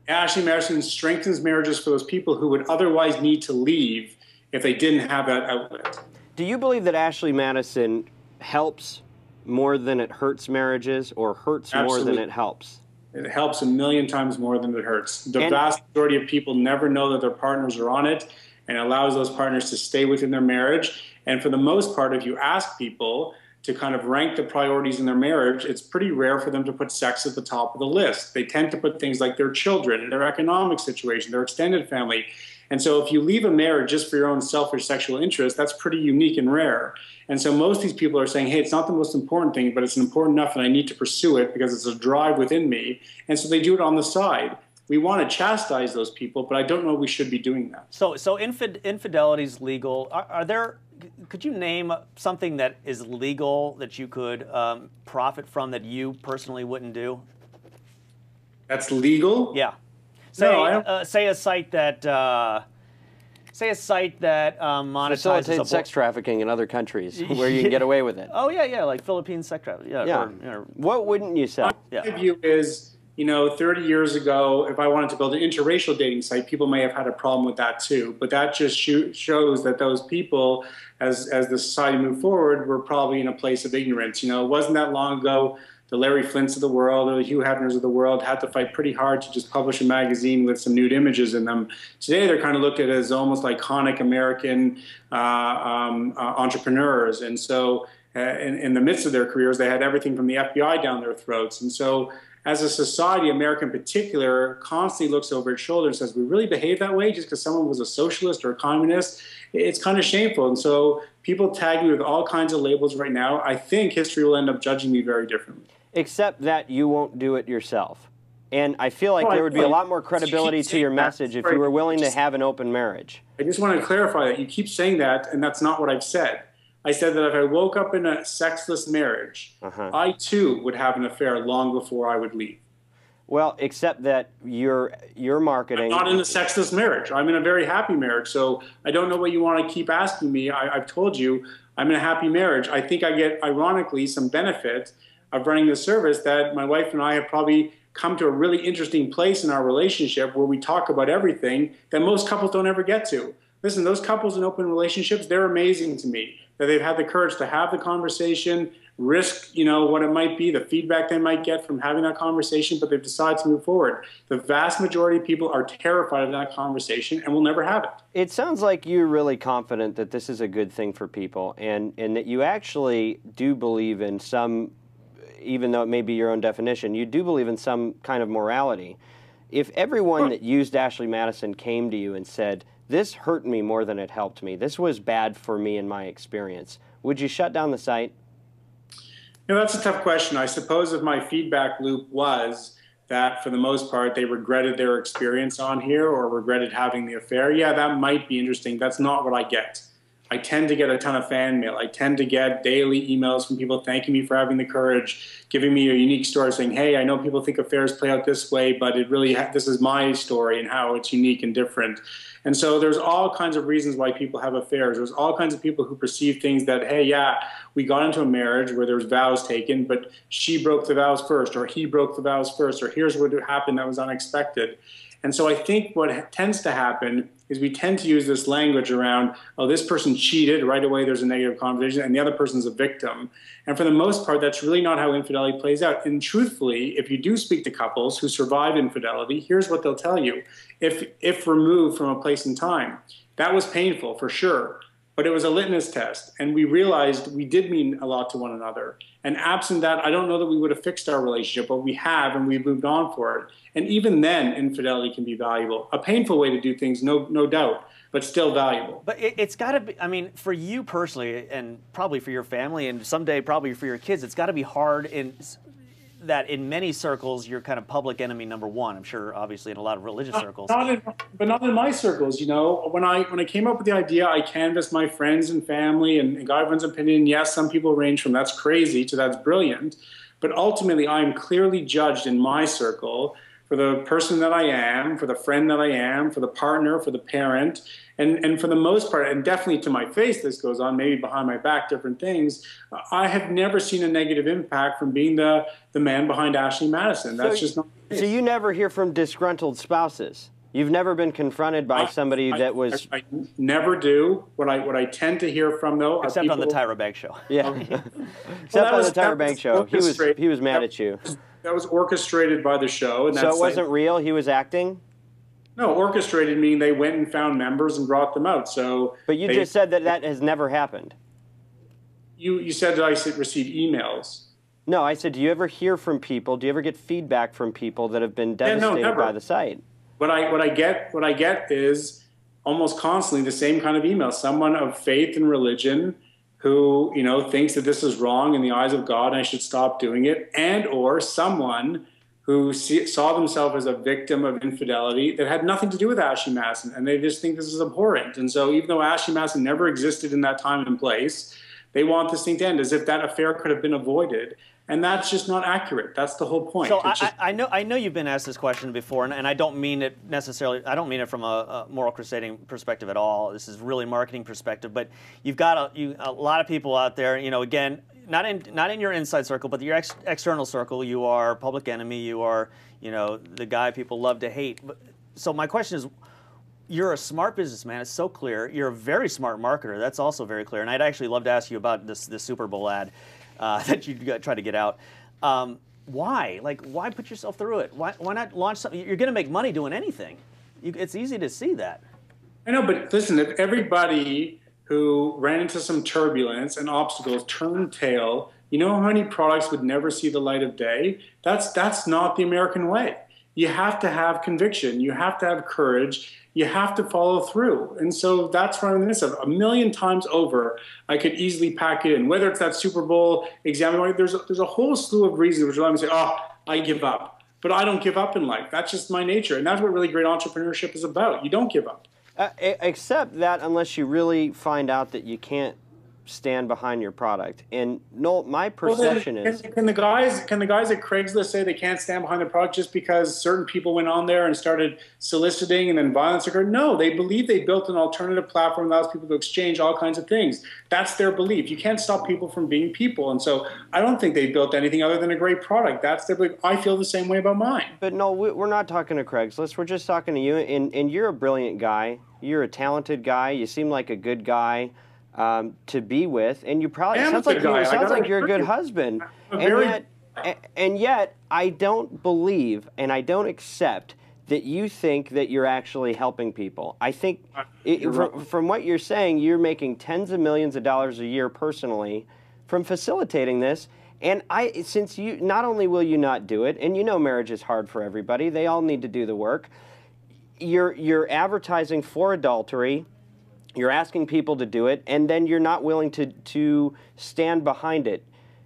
Ashley Madison strengthens marriages for those people who would otherwise need to leave if they didn't have that outlet. Do you believe that Ashley Madison helps more than it hurts marriages, or hurts more than it helps? It helps a million times more than it hurts. The vast majority of people never know that their partners are on it, and it allows those partners to stay within their marriage. And for the most part, if you ask people to kind of rank the priorities in their marriage, it's pretty rare for them to put sex at the top of the list. They tend to put things like their children, their economic situation, their extended family. And so if you leave a marriage just for your own selfish sexual interest, that's pretty unique and rare. And so most of these people are saying, hey, it's not the most important thing, but it's important enough and I need to pursue it because it's a drive within me. And so they do it on the side. We want to chastise those people, but I don't know we should be doing that. So infidelity is legal. Could you name something that is legal that you could profit from that you personally wouldn't do? That's legal? Yeah. Say a site that monetizes facilitates sex trafficking in other countries where you can get away with it. Oh yeah, like Philippine sex trafficking. Yeah. What wouldn't you sell? My view is, 30 years ago, if I wanted to build an interracial dating site, people may have had a problem with that too. But that just shows that those people, as the society moved forward, were probably in a place of ignorance. It wasn't that long ago the Larry Flints of the world or the Hugh Hefners of the world had to fight pretty hard to just publish a magazine with some nude images in them. Today, they're kind of looked at as almost iconic American entrepreneurs. And so in the midst of their careers, they had everything from the FBI down their throats. And so as a society, America in particular, constantly looks over its shoulder and says, we really behave that way just because someone was a socialist or a communist? It's kind of shameful. And so people tag me with all kinds of labels right now. I think history will end up judging me very differently. Except that you won't do it yourself. And I feel like there would be a lot more credibility to your message if you were willing to have an open marriage. I just want to clarify that. You keep saying that, and that's not what I've said. I said that if I woke up in a sexless marriage, I too would have an affair long before I would leave. Well, except that your marketing... I'm not in a sexless marriage. I'm in a very happy marriage. So I don't know what you want to keep asking me. I've told you I'm in a happy marriage. I think I get, ironically, some benefit of running the service that my wife and I have probably come to a really interesting place in our relationship where we talk about everything that most couples don't ever get to. Listen, those couples in open relationships, they're amazing to me. That they've had the courage to have the conversation, risk, what it might be, the feedback they might get from having that conversation, but they've decided to move forward. The vast majority of people are terrified of that conversation and will never have it. It sounds like you're really confident that this is a good thing for people and that you actually do believe in some, even though it may be your own definition, you do believe in some kind of morality. If everyone that used Ashley Madison came to you and said, this hurt me more than it helped me, this was bad for me in my experience, would you shut down the site? That's a tough question. I suppose if my feedback loop was that for the most part they regretted their experience on here or regretted having the affair, yeah, that might be interesting. That's not what I get. I tend to get a ton of fan mail. I tend to get daily emails from people thanking me for having the courage, giving me a unique story saying, hey, I know people think affairs play out this way, but this is my story and how it's unique and different. And so there's all kinds of reasons why people have affairs. There's all kinds of people who perceive things that, hey, yeah, we got into a marriage where there's vows taken, but she broke the vows first, or he broke the vows first, or here's what happened that was unexpected. And so I think what tends to happen is we tend to use this language around, oh, this person cheated, right away there's a negative connotation, and the other person's a victim. And for the most part, that's really not how infidelity plays out. And truthfully, if you do speak to couples who survive infidelity, here's what they'll tell you. If removed from a place and time, that was painful for sure, but it was a litmus test. And we realized we did mean a lot to one another. And absent that, I don't know that we would have fixed our relationship, but we have, and we've moved on for it. And even then, infidelity can be valuable. A painful way to do things, no doubt, but still valuable. But it's got to be, I mean, for you personally, and probably for your family, and someday probably for your kids, it's got to be hard that in many circles you're kind of public enemy number one. I'm sure, obviously, in a lot of religious circles. But not in my circles. When I came up with the idea, I canvassed my friends and family and got everyone's opinion. Yes, some people range from that's crazy to that's brilliant. But ultimately, I am clearly judged in my circle for the person that I am, for the friend that I am, for the partner, for the parent, and for the most part, and definitely to my face, this goes on, maybe behind my back, different things. I have never seen a negative impact from being the man behind Ashley Madison. That's just not the case. So you never hear from disgruntled spouses? You've never been confronted by somebody that was... I never do. What I tend to hear from, though... Except on the Tyra Banks show. Yeah. Except on the Tyra Banks show. He was mad at you. That was orchestrated by the show. And so it wasn't real? He was acting? No, orchestrated meaning they went and found members and brought them out. So, but you just said that has never happened. You said that I received emails. No, I said, do you ever hear from people? Do you ever get feedback from people that have been devastated by the site? What I get is almost constantly the same kind of email. Someone of faith and religion who, you know, thinks that this is wrong in the eyes of God and I should stop doing it, and or someone who saw themselves as a victim of infidelity that had nothing to do with Ashley Madison, and they just think this is abhorrent. And so even though Ashley Madison never existed in that time and place, they want this thing to end as if that affair could have been avoided. And that's just not accurate. That's the whole point. So I know you've been asked this question before, and I don't mean it necessarily. I don't mean it from a moral crusading perspective at all. This is really marketing perspective. But you've got a lot of people out there. You know, again, not in your inside circle, but your external circle. You are public enemy. You are, you know, the guy people love to hate. So my question is, you're a smart businessman. It's so clear. You're a very smart marketer. That's also very clear. And I'd actually love to ask you about this Super Bowl ad that you try to get out. Why? Like, why put yourself through it? Why not launch something? You're going to make money doing anything. It's easy to see that. I know, but listen, if everybody who ran into some turbulence and obstacles turned tail, you know how many products would never see the light of day? That's not the American way. You have to have conviction. You have to have courage. You have to follow through. And so that's what I'm in this of. 1,000,000 times over, I could easily pack it in. Whether it's that Super Bowl exam, there's a whole slew of reasons which allow me to say, oh, I give up. But I don't give up in life. That's just my nature. And that's what really great entrepreneurship is about. You don't give up. Except that unless you really find out that you can't stand behind your product. And Noel, my perception is... Can the guys at Craigslist say they can't stand behind the product just because certain people went on there and started soliciting and then violence occurred? No, they believe they built an alternative platform that allows people to exchange all kinds of things. That's their belief. You can't stop people from being people. And so I don't think they built anything other than a great product. That's their belief. I feel the same way about mine. But no, we're not talking to Craigslist. We're just talking to you. And you're a brilliant guy. You're a talented guy. You seem like a good guy to be with, and you probably sounds like you're a good husband, and yet I don't believe and I don't accept that you think that you're actually helping people. I think from what you're saying, you're making tens of millions of dollars a year personally from facilitating this. And since you not only will you not do it, and you know marriage is hard for everybody, they all need to do the work. You're advertising for adultery. You're asking people to do it, and then you're not willing to stand behind it.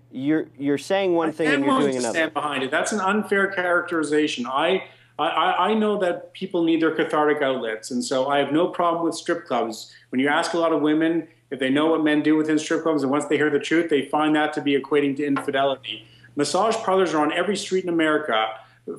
You're saying one thing and you're doing another. Stand behind it. That's an unfair characterization. I know that people need their cathartic outlets, and so I have no problem with strip clubs. When you ask a lot of women if they know what men do within strip clubs, and once they hear the truth, they find that to be equating to infidelity. Massage parlors are on every street in America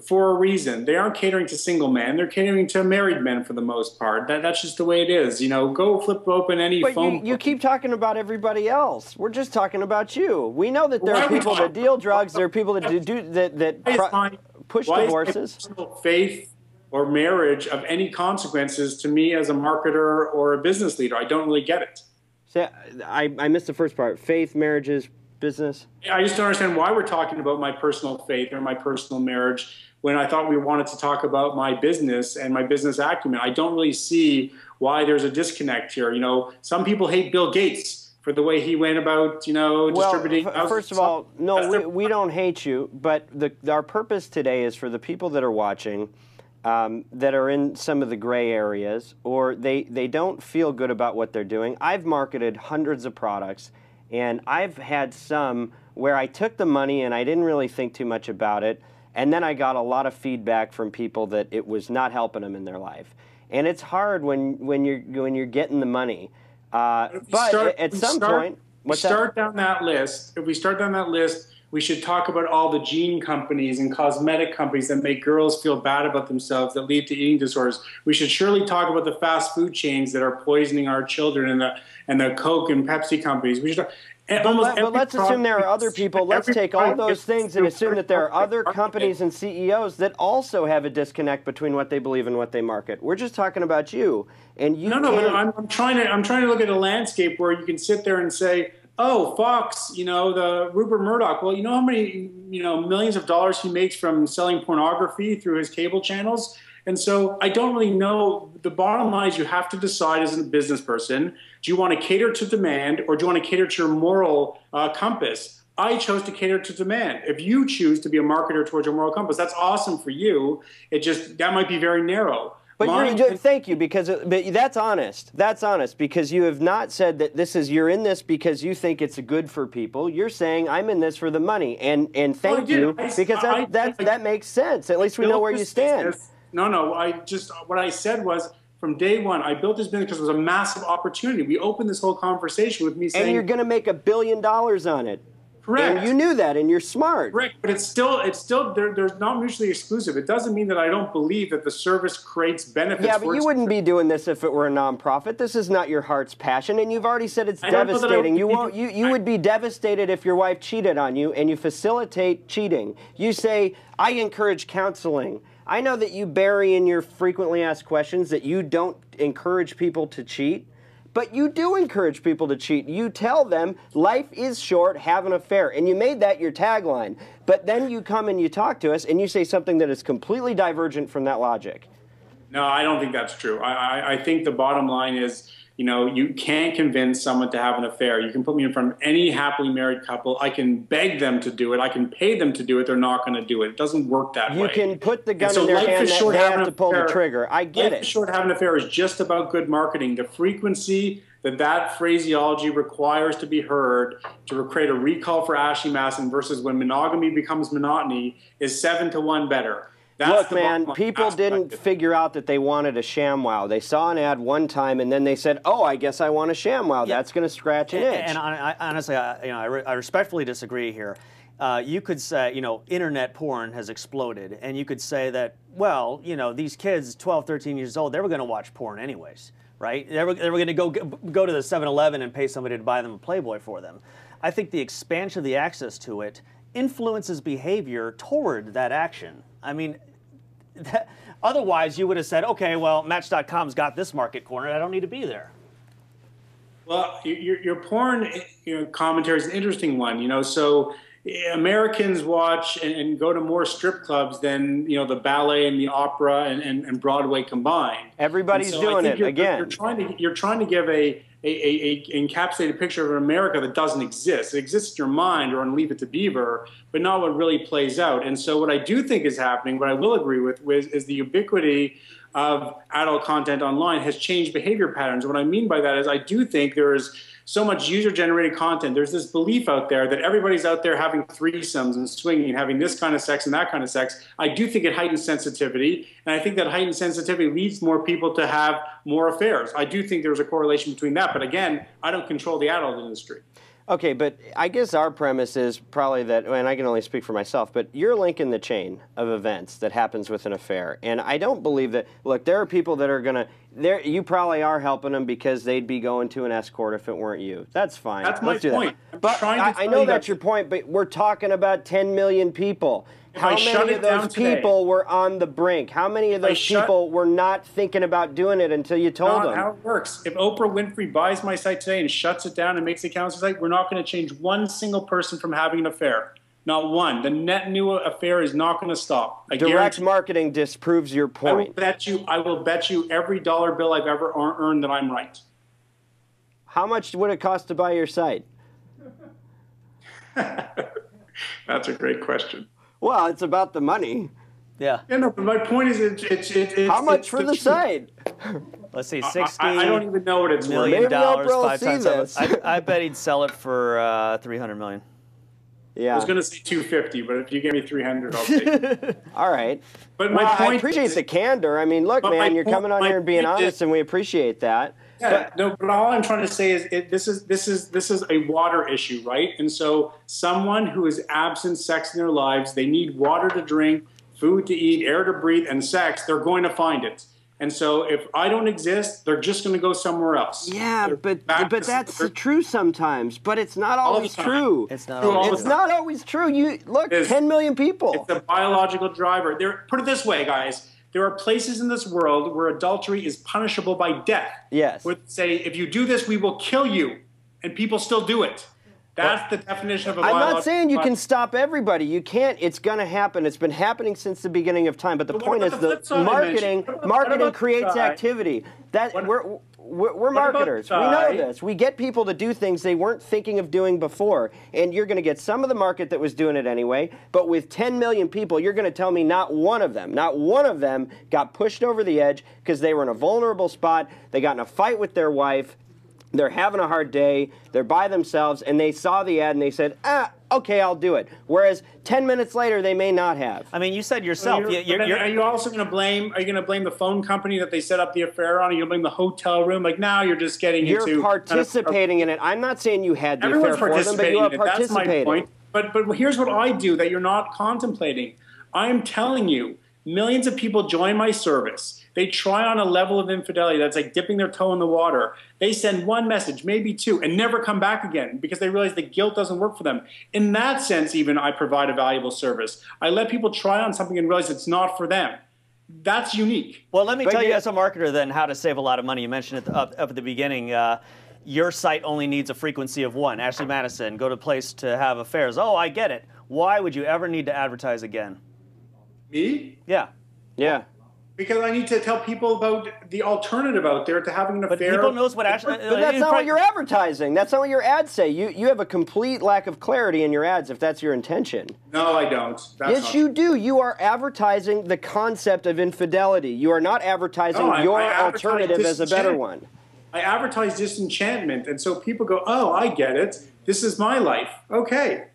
for a reason. They aren't catering to single men. They're catering to married men for the most part. That's just the way it is. You know, go flip open any phone. But you keep talking about everybody else. We're just talking about you. We know that there are people that deal drugs. There are people that push divorces. Personal faith or marriage of any consequences to me as a marketer or a business leader. I don't really get it. So I missed the first part. Faith, marriages, business? I just don't understand why we're talking about my personal faith or my personal marriage when I thought we wanted to talk about my business and my business acumen. I don't really see why there's a disconnect here. You know, some people hate Bill Gates for the way he went about, you know, distributing. Well, first of all, no, we don't hate you, but our purpose today is for the people that are watching that are in some of the gray areas, or they don't feel good about what they're doing. I've marketed hundreds of products, and I've had some where I took the money and I didn't really think too much about it, and then I got a lot of feedback from people that it was not helping them in their life. And it's hard when you're getting the money. But at some point, if we start down that list, We should talk about all the gene companies and cosmetic companies that make girls feel bad about themselves, that lead to eating disorders. We should surely talk about the fast food chains that are poisoning our children and the Coke and Pepsi companies. We should. But let's assume there are other people. Let's take all those things and assume that there are other companies and CEOs that also have a disconnect between what they believe and what they market. We're just talking about you, and you. No, but I'm trying to look at a landscape where you can sit there and say, oh, Fox, the Rupert Murdoch. Well, you know how many, millions of dollars he makes from selling pornography through his cable channels? And so I don't really know. The bottom line is you have to decide as a business person, do you want to cater to demand or do you want to cater to your moral compass? I chose to cater to demand. If you choose to be a marketer towards your moral compass, that's awesome for you. That might be very narrow. But thank you, because but that's honest. That's honest, because you have not said that you're in this because you think it's good for people. You're saying I'm in this for the money, and thank you, because that makes sense. At least we know where you stand. No, what I said was, from day one, I built this business because it was a massive opportunity. We opened this whole conversation with me saying, and you're going to make $1 billion on it. Correct. And you knew that, and you're smart. Correct, but it's still there's not mutually exclusive. It doesn't mean that I don't believe that the service creates benefits. Yeah, but you wouldn't be doing this if it were a nonprofit. This is not your heart's passion, and you've already said it's devastating. You would be devastated if your wife cheated on you, and you facilitate cheating. You say, I encourage counseling. I know that you bury in your frequently asked questions that you don't encourage people to cheat. But you do encourage people to cheat. You tell them life is short, have an affair. And you made that your tagline. But then you come and you talk to us and you say something that is completely divergent from that logic. No, I don't think that's true. I think the bottom line is, you can't convince someone to have an affair. You can put me in front of any happily married couple. I can beg them to do it. I can pay them to do it. They're not going to do it. It doesn't work that way. You can put the gun in their hand that they have to pull the trigger. I get it. Life is short, having an affair is just about good marketing. The frequency that phraseology requires to be heard to create a recall for Ashley Madison versus when monogamy becomes monotony is 7 to 1 better. Look, man, people didn't figure out that they wanted a ShamWow. They saw an ad one time, and then they said, oh, I guess I want a ShamWow. Yeah. That's going to scratch an itch. And honestly, I respectfully disagree here. You could say, internet porn has exploded, and you could say that, well, these kids, 12, 13 years old, they were going to watch porn anyways, right? They were going to go to the 7-Eleven and pay somebody to buy them a Playboy for them. I think the expansion of the access to it influences behavior toward that action. I mean, otherwise you would have said, okay, well, Match.com's got this market cornered. I don't need to be there. Well, your porn commentary is an interesting one. So Americans watch and go to more strip clubs than the ballet and the opera and Broadway combined. Everybody's doing it again. You're trying to give a encapsulated picture of America that doesn't exist. It exists in your mind or on Leave It to Beaver, but not what really plays out. And so what I do think is happening, what I will agree with is the ubiquity of adult content online has changed behavior patterns. What I mean by that is I do think there is so much user-generated content. There's this belief out there that everybody's out there having threesomes and swinging and having this kind of sex and that kind of sex. I do think it heightens sensitivity, and I think that heightened sensitivity leads more people to have more affairs. I do think there's a correlation between that, but again, I don't control the adult industry. Okay, but I guess our premise is probably that, and I can only speak for myself, but you're linking the chain of events that happens with an affair. And I don't believe that, look, there are people that are going to, you probably are helping them because they'd be going to an escort if it weren't you. That's fine. That's my point. But I know that's your point, but we're talking about 10 million people. How many of those people were on the brink? How many of those people were not thinking about doing it until you told them? How it works. If Oprah Winfrey buys my site today and shuts it down and makes it count as a site, we're not going to change one single person from having an affair. Not one. The net new affair is not going to stop. Direct marketing disproves your point. I will bet you every dollar bill I've ever earned that I'm right. How much would it cost to buy your site? That's a great question. Well, it's about the money. Yeah. Yeah, no, but my point is, it's how much for the site? Let's see, 60. I don't even know what it's worth. Maybe $1 Oprah will 5 see times this. I bet he'd sell it for $300 million. Yeah. I was going to say 250, but if you give me 300, I'll take it. All right. But my point I appreciate the candor. I mean, look, man, you're coming on here and being honest, and we appreciate that. Yeah, no, but all I'm trying to say is this is a water issue, right? And so someone who is absent sex in their lives, they need water to drink, food to eat, air to breathe, and sex. They're going to find it. And so if I don't exist, they're just going to go somewhere else. Yeah, but that's true sometimes. But it's not always true. It's not always It's not always true. You look, 10 million people. It's a biological driver. Put it this way, guys. There are places in this world where adultery is punishable by death. Yes. Would say, if you do this, we will kill you, and people still do it. That's the definition of a biological. I'm not saying you can stop everybody. You can't. It's going to happen. It's been happening since the beginning of time. But the point is, the marketing creates activity. We're marketers. We know this. We get people to do things they weren't thinking of doing before. And you're going to get some of the market that was doing it anyway. But with 10 million people, you're going to tell me not one of them got pushed over the edge because they were in a vulnerable spot. They got in a fight with their wife. They're having a hard day, they're by themselves, and they saw the ad and they said, okay, I'll do it. Whereas 10 minutes later, they may not have. I mean, you said yourself. Are you also going to blame the phone company that they set up the affair on? Are you going to blame the hotel room? Like, now you're just getting into... You're participating in it. I'm not saying you had the affair for them, but you are participating. That's my point. But here's what I do that you're not contemplating. I'm telling you, millions of people join my service. They try on a level of infidelity that's like dipping their toe in the water. They send one message, maybe two, and never come back again because they realize the guilt doesn't work for them. In that sense, even, I provide a valuable service. I let people try on something and realize it's not for them. That's unique. Well, let me tell you as a marketer then how to save a lot of money. You mentioned it up at the beginning. Your site only needs a frequency of 1. Ashley Madison, go to a place to have affairs. Oh, I get it. Why would you ever need to advertise again? Me? Yeah. Yeah. Because I need to tell people about the alternative out there to having an affair. But people knows what Ashley... But that's not what you're advertising. That's not what your ads say. You have a complete lack of clarity in your ads if that's your intention. No, I don't. Yes, you do. You are advertising the concept of infidelity. You are not advertising your alternative as a better one. I advertise disenchantment, and so people go, oh, I get it. This is my life. Okay.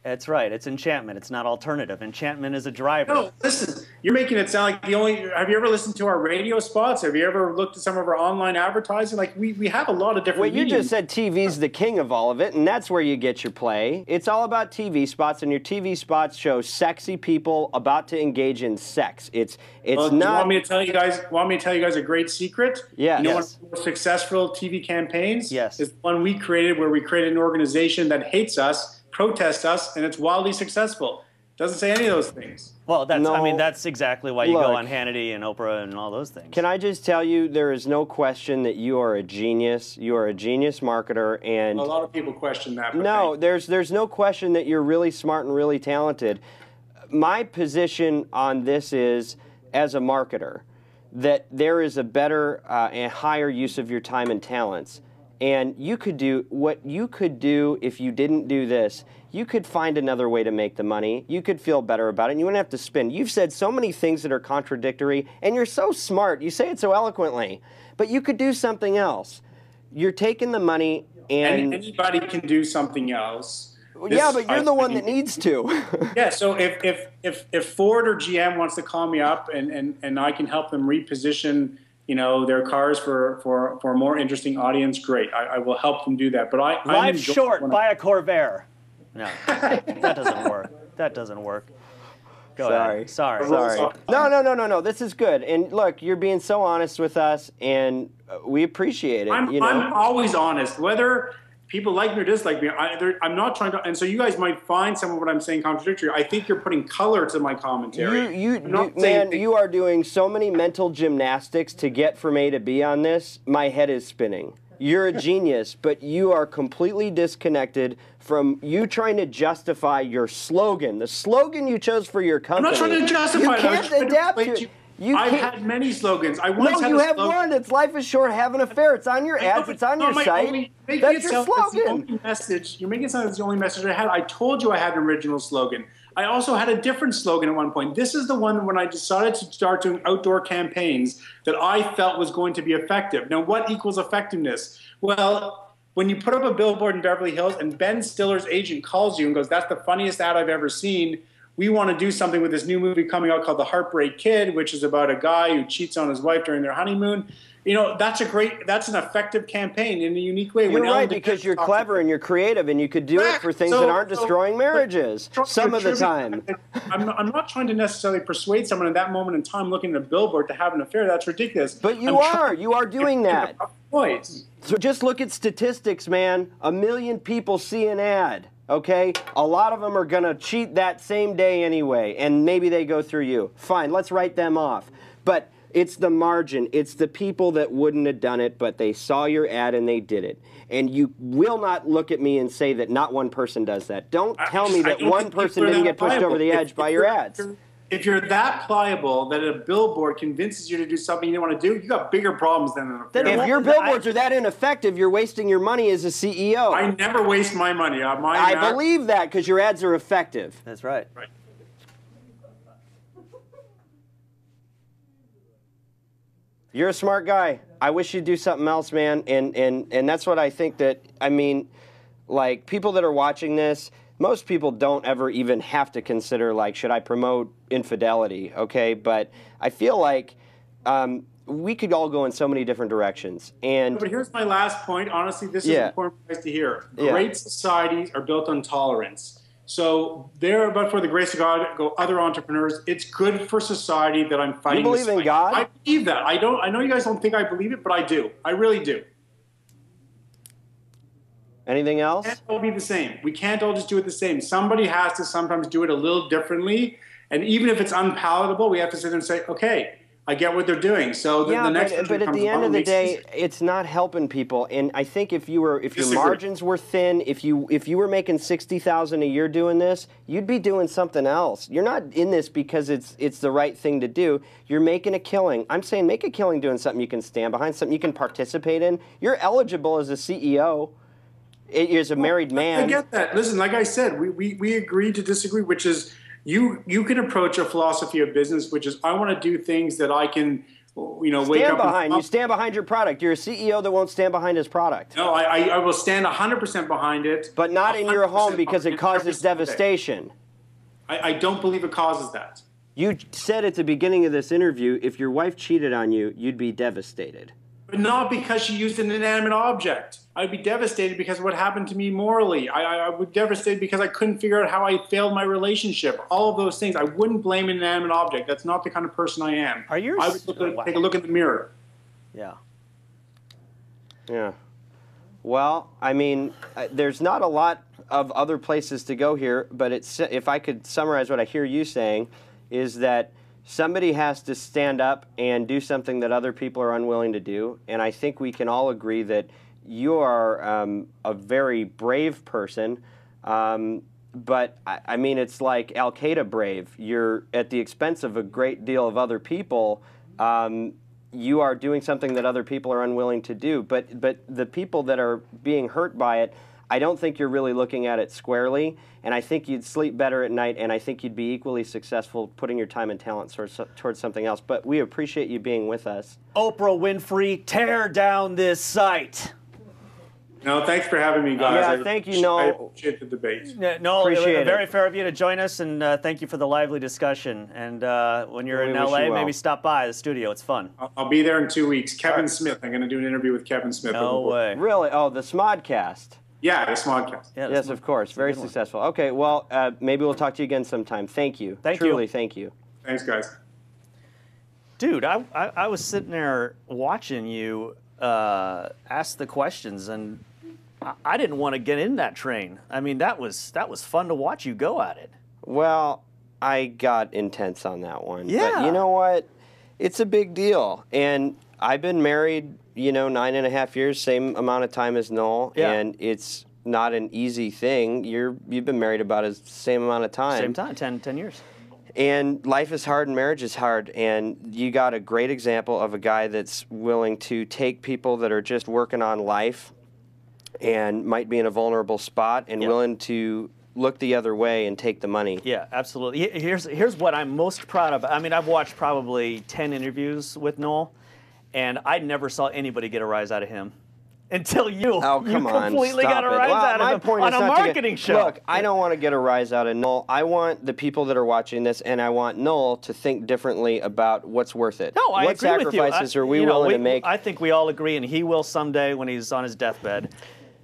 That's right. It's enchantment. It's not alternative. Enchantment is a driver. No, listen. You're making it sound like the only... Have you ever listened to our radio spots? Have you ever looked at some of our online advertising? Like, we have a lot of different mediums. You just said TV's the king of all of it, and that's where you get your play. It's all about TV spots, and your TV spots show sexy people about to engage in sex. It's not... You want me to tell you guys a great secret? Yes. You know, one of the most successful TV campaigns is the one we created, where we created an organization that hates us, protests us, and it's wildly successful. Doesn't say any of those things. Well, I mean, that's exactly why you go on Hannity and Oprah and all those things. Can I just tell you, there is no question that you are a genius. You are a genius marketer, and a lot of people question that. But no, there's no question that you're really smart and really talented. My position on this is, as a marketer, that there is a better and higher use of your time and talents. And you could do what you could do if you didn't do this. You could find another way to make the money. You could feel better about it, and you wouldn't have to spend. You've said so many things that are contradictory, and you're so smart. You say it so eloquently, but you could do something else. You're taking the money, and anybody can do something else. Yeah, but you're the one that needs to. Yeah, so if Ford or GM wants to call me up and I can help them reposition, you know, their cars for a more interesting audience, great. I will help them do that. But life's short. Buy a Corvair. No, that doesn't work. That doesn't work. Go ahead. Sorry. No. This is good. And look, you're being so honest with us, and we appreciate it. I'm always honest, whether people like me or dislike me. I'm not trying to. And so you guys might find some of what I'm saying contradictory. I think you're putting color to my commentary. You are doing so many mental gymnastics to get from A to B on this. My head is spinning. You're a genius, but you are completely disconnected from you trying to justify your slogan. The slogan you chose for your company. I'm not trying to justify it. You can't adapt to. I've had many slogans. You have one. It's life is short, have an affair. It's on your ads. It's on your site. That's your slogan. You're making it sound like it's the only message I had. I told you I had an original slogan. I also had a different slogan at one point. This is the one when I decided to start doing outdoor campaigns that I felt was going to be effective. Now, what equals effectiveness? Well, when you put up a billboard in Beverly Hills and Ben Stiller's agent calls you and goes, "That's the funniest ad I've ever seen," we want to do something with this new movie coming out called The Heartbreak Kid, which is about a guy who cheats on his wife during their honeymoon. You know, that's an effective campaign in a unique way. You're right, because you're clever and you're creative, and you could do it for things that aren't destroying marriages some of the time. I'm not trying to necessarily persuade someone at that moment in time looking at a billboard to have an affair. That's ridiculous. But you are doing that. So just look at statistics, man. 1 million people see an ad. Okay, a lot of them are going to cheat that same day anyway, and maybe they go through you. Fine, let's write them off. But it's the margin. It's the people that wouldn't have done it, but they saw your ad and they did it. And you will not look at me and say that not one person does that. Don't tell me that one person didn't get pushed over the edge by your ads. If you're that pliable that a billboard convinces you to do something you don't want to do, you got bigger problems than an affair. If your billboards are that ineffective, you're wasting your money as a CEO. I never waste my money. I believe that because your ads are effective. That's right. You're a smart guy. I wish you'd do something else, man. And that's what I think that, I mean, like, people that are watching this, most people don't ever even have to consider, like, should I promote infidelity, okay? But I feel like we could all go in so many different directions. And but here's my last point. Honestly, this is important for you guys to hear. Great societies are built on tolerance. So there, but for the grace of God, go other entrepreneurs. It's good for society that I'm fighting. You believe in God? I believe that. I know you guys don't think I believe it, but I do. I really do. Anything else? We can't all be the same. We can't all just do it the same. Somebody has to sometimes do it a little differently. And even if it's unpalatable, we have to sit there and say, okay, I get what they're doing. So the next but at the end of the day, it's not helping people. And I think if your margins were thin, if you were making $60,000 a year doing this, you'd be doing something else. You're not in this because it's the right thing to do. You're making a killing. I'm saying make a killing doing something you can stand behind, something you can participate in. You're eligible as a CEO. As a married man. I get that. Listen, like I said, we agree to disagree, which is you can approach a philosophy of business, which is I want to do things that I can, wake up behind. You stand behind your product. You're a CEO that won't stand behind his product. No, I will stand 100% behind it. But not in your home because it causes devastation. I don't believe it causes that. You said at the beginning of this interview, if your wife cheated on you, you'd be devastated. But not because she used an inanimate object. I'd be devastated because of what happened to me morally. I would be devastated because I couldn't figure out how I failed my relationship. All of those things. I wouldn't blame an inanimate object. That's not the kind of person I am. Are you? I would take a look in the mirror. Yeah. Yeah. Well, I mean, there's not a lot of other places to go here, but if I could summarize what I hear you saying, is that somebody has to stand up and do something that other people are unwilling to do. And I think we can all agree that you are a very brave person. But, I mean, it's like Al-Qaeda brave. You're at the expense of a great deal of other people. You are doing something that other people are unwilling to do. But the people that are being hurt by it, I don't think you're really looking at it squarely, and I think you'd sleep better at night, and I think you'd be equally successful putting your time and talent towards something else. But we appreciate you being with us. Oprah Winfrey, tear down this site. No, thanks for having me, guys. Yeah, thank you, Noel. I appreciate the debate. No, appreciate it. Very fair of you to join us, and thank you for the lively discussion. And when you're in LA, maybe stop by the studio. It's fun. I'll be there in 2 weeks. Kevin Smith. I'm going to do an interview with Kevin Smith. No way. Really? Oh, the Smodcast. Yeah, the Smodcast. Yeah, yes, of course. Very successful. Okay, well, maybe we'll talk to you again sometime. Thank you. Truly, thank you. Thanks, guys. Dude, I was sitting there watching you ask the questions, and I didn't want to get in that train. I mean, that was fun to watch you go at it. Well, I got intense on that one. Yeah. But you know what? It's a big deal. And I've been married, 9.5 years, same amount of time as Noel. Yeah. And it's not an easy thing. You've been married about the same amount of time. Same time, 10 years. And life is hard and marriage is hard. And you got a great example of a guy that's willing to take people that are just working on life and might be in a vulnerable spot and willing to look the other way and take the money. Yeah, absolutely. Here's what I'm most proud of. I mean, I've watched probably 10 interviews with Noel, and I never saw anybody get a rise out of him. until you Stop completely got a it. rise out my of point him is on a not to marketing get, show. Look, I don't want to get a rise out of Noel. I want the people that are watching this, and I want Noel to think differently about what's worth it. No, I what agree with you. sacrifices are we willing to make? I think we all agree, and he will someday when he's on his deathbed,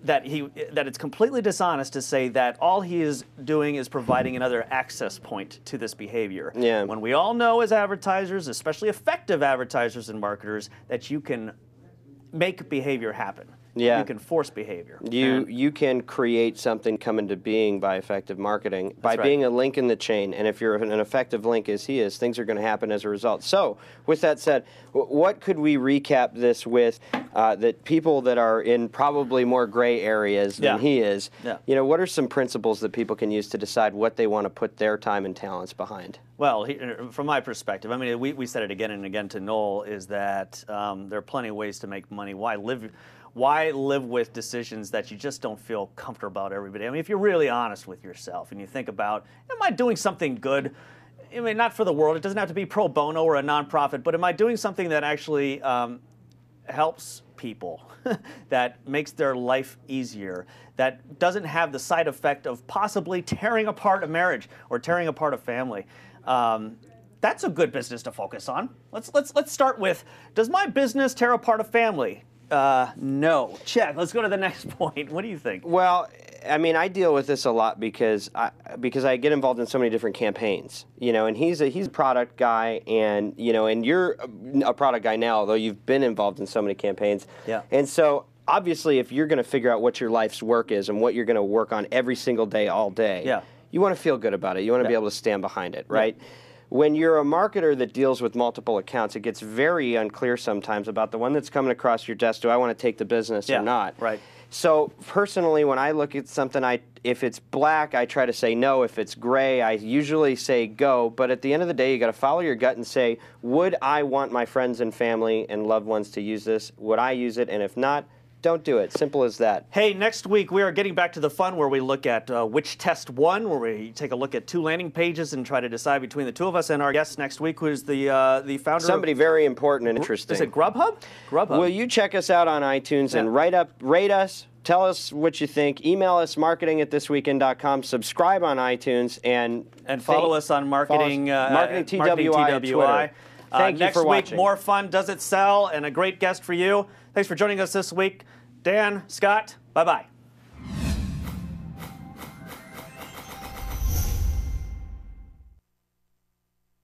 that it's completely dishonest to say that all he is doing is providing another access point to this behavior. Yeah. When we all know as advertisers, especially effective advertisers and marketers, that you can make behavior happen. Yeah. You can force behavior. You can create something come into being by effective marketing, by right. being a link in the chain. And if you're an effective link as he is, things are going to happen as a result. So, with that said, what could we recap this with that people that are in probably more gray areas than he is, what are some principles that people can use to decide what they want to put their time and talents behind? Well, from my perspective, I mean, we said it again and again to Noel, is that there are plenty of ways to make money. Why live with decisions that you just don't feel comfortable about every day? I mean, if you're really honest with yourself and you think about, am I doing something good? I mean, not for the world. It doesn't have to be pro bono or a nonprofit, but am I doing something that actually helps people, that makes their life easier, that doesn't have the side effect of possibly tearing apart a marriage or tearing apart a family? That's a good business to focus on. Let's start with, does my business tear apart a family? No. Check. Let's go to the next point. What do you think? Well, I mean, I deal with this a lot because I get involved in so many different campaigns, and he's a product guy, and and you're a product guy now, although you've been involved in so many campaigns. Yeah. And so obviously, if you're going to figure out what your life's work is and what you're going to work on every single day, all day, you want to feel good about it. You want to be able to stand behind it, right? Yeah. When you're a marketer that deals with multiple accounts, it gets very unclear sometimes about the one that's coming across your desk. Do I want to take the business or not? Right. So personally, when I look at something, if it's black, I try to say no. If it's gray, I usually say go. But at the end of the day, you got to follow your gut and say, would I want my friends and family and loved ones to use this? Would I use it? And if not, don't do it. Simple as that. Hey, next week we are getting back to the fun where we look at which test won, where we take a look at 2 landing pages and try to decide between the two of us. And our guest next week, who is the founder. Somebody very important and interesting. Is it Grubhub? Grubhub. Will you check us out on iTunes and rate us? Tell us what you think. Email us, marketing@thisweekend.com. Subscribe on iTunes and follow us on Marketing TWI. Thank you for watching. Next week, more fun. Does it sell? And a great guest for you. Thanks for joining us this week. Dan, Scott, bye-bye.